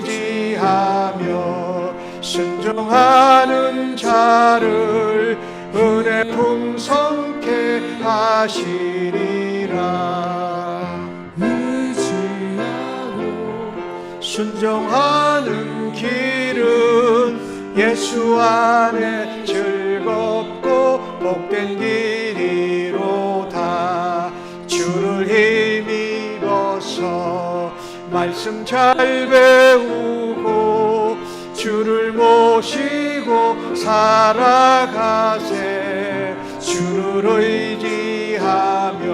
B: 의지하며 순종하는 자를 은혜 풍성케 하시리라. 의지하고 순종하는 길은 예수 안에 즐겁고 복된 길이로다. 주를 힘입어서 말씀 잘 배우고 주를 모시고 살아가세. 주를 의지하며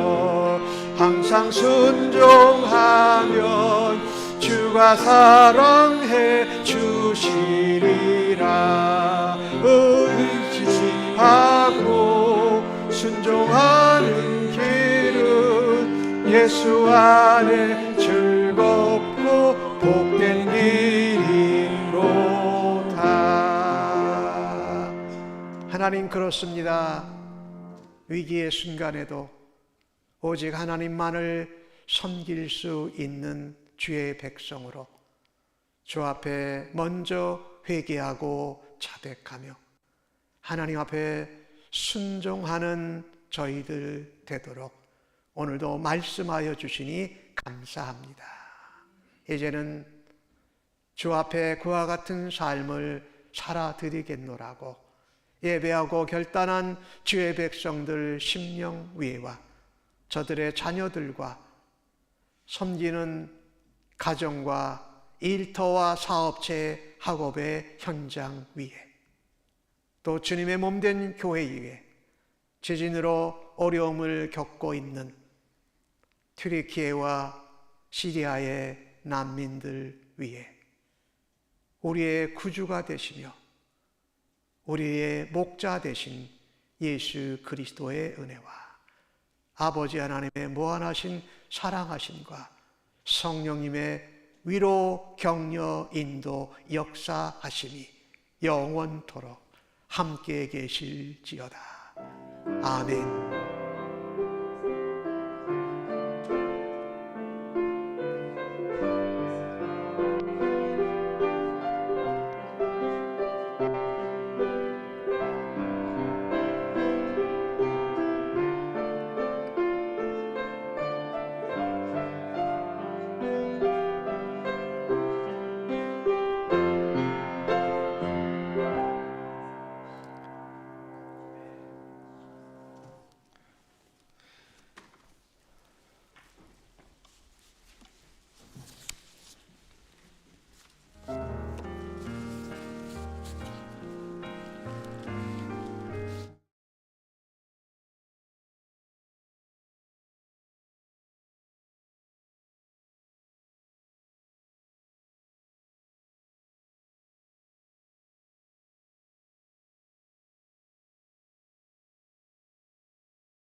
B: 항상 순종하면 주가 사랑해 주시리라. 의지하고 순종하는 길은 예수 안에 즐겁고 복된 길이로다. 하나님, 그렇습니다. 위기의 순간에도 오직 하나님만을 섬길 수 있는 주의 백성으로 주 앞에 먼저 회개하고 자백하며 하나님 앞에 순종하는 저희들 되도록 오늘도 말씀하여 주시니 감사합니다. 이제는 주 앞에 그와 같은 삶을 살아드리겠노라고 예배하고 결단한 주의 백성들 심령 위에와 저들의 자녀들과 섬기는 가정과 일터와 사업체 학업의 현장 위에 또 주님의 몸된 교회 위에 지진으로 어려움을 겪고 있는 튀르키예와 시리아의 난민들 위에 우리의 구주가 되시며 우리의 목자 되신 예수 그리스도의 은혜와 아버지 하나님의 무한하신 사랑하심과 성령님의 위로 격려 인도 역사하심이 영원토록 함께 계실지어다. 아멘.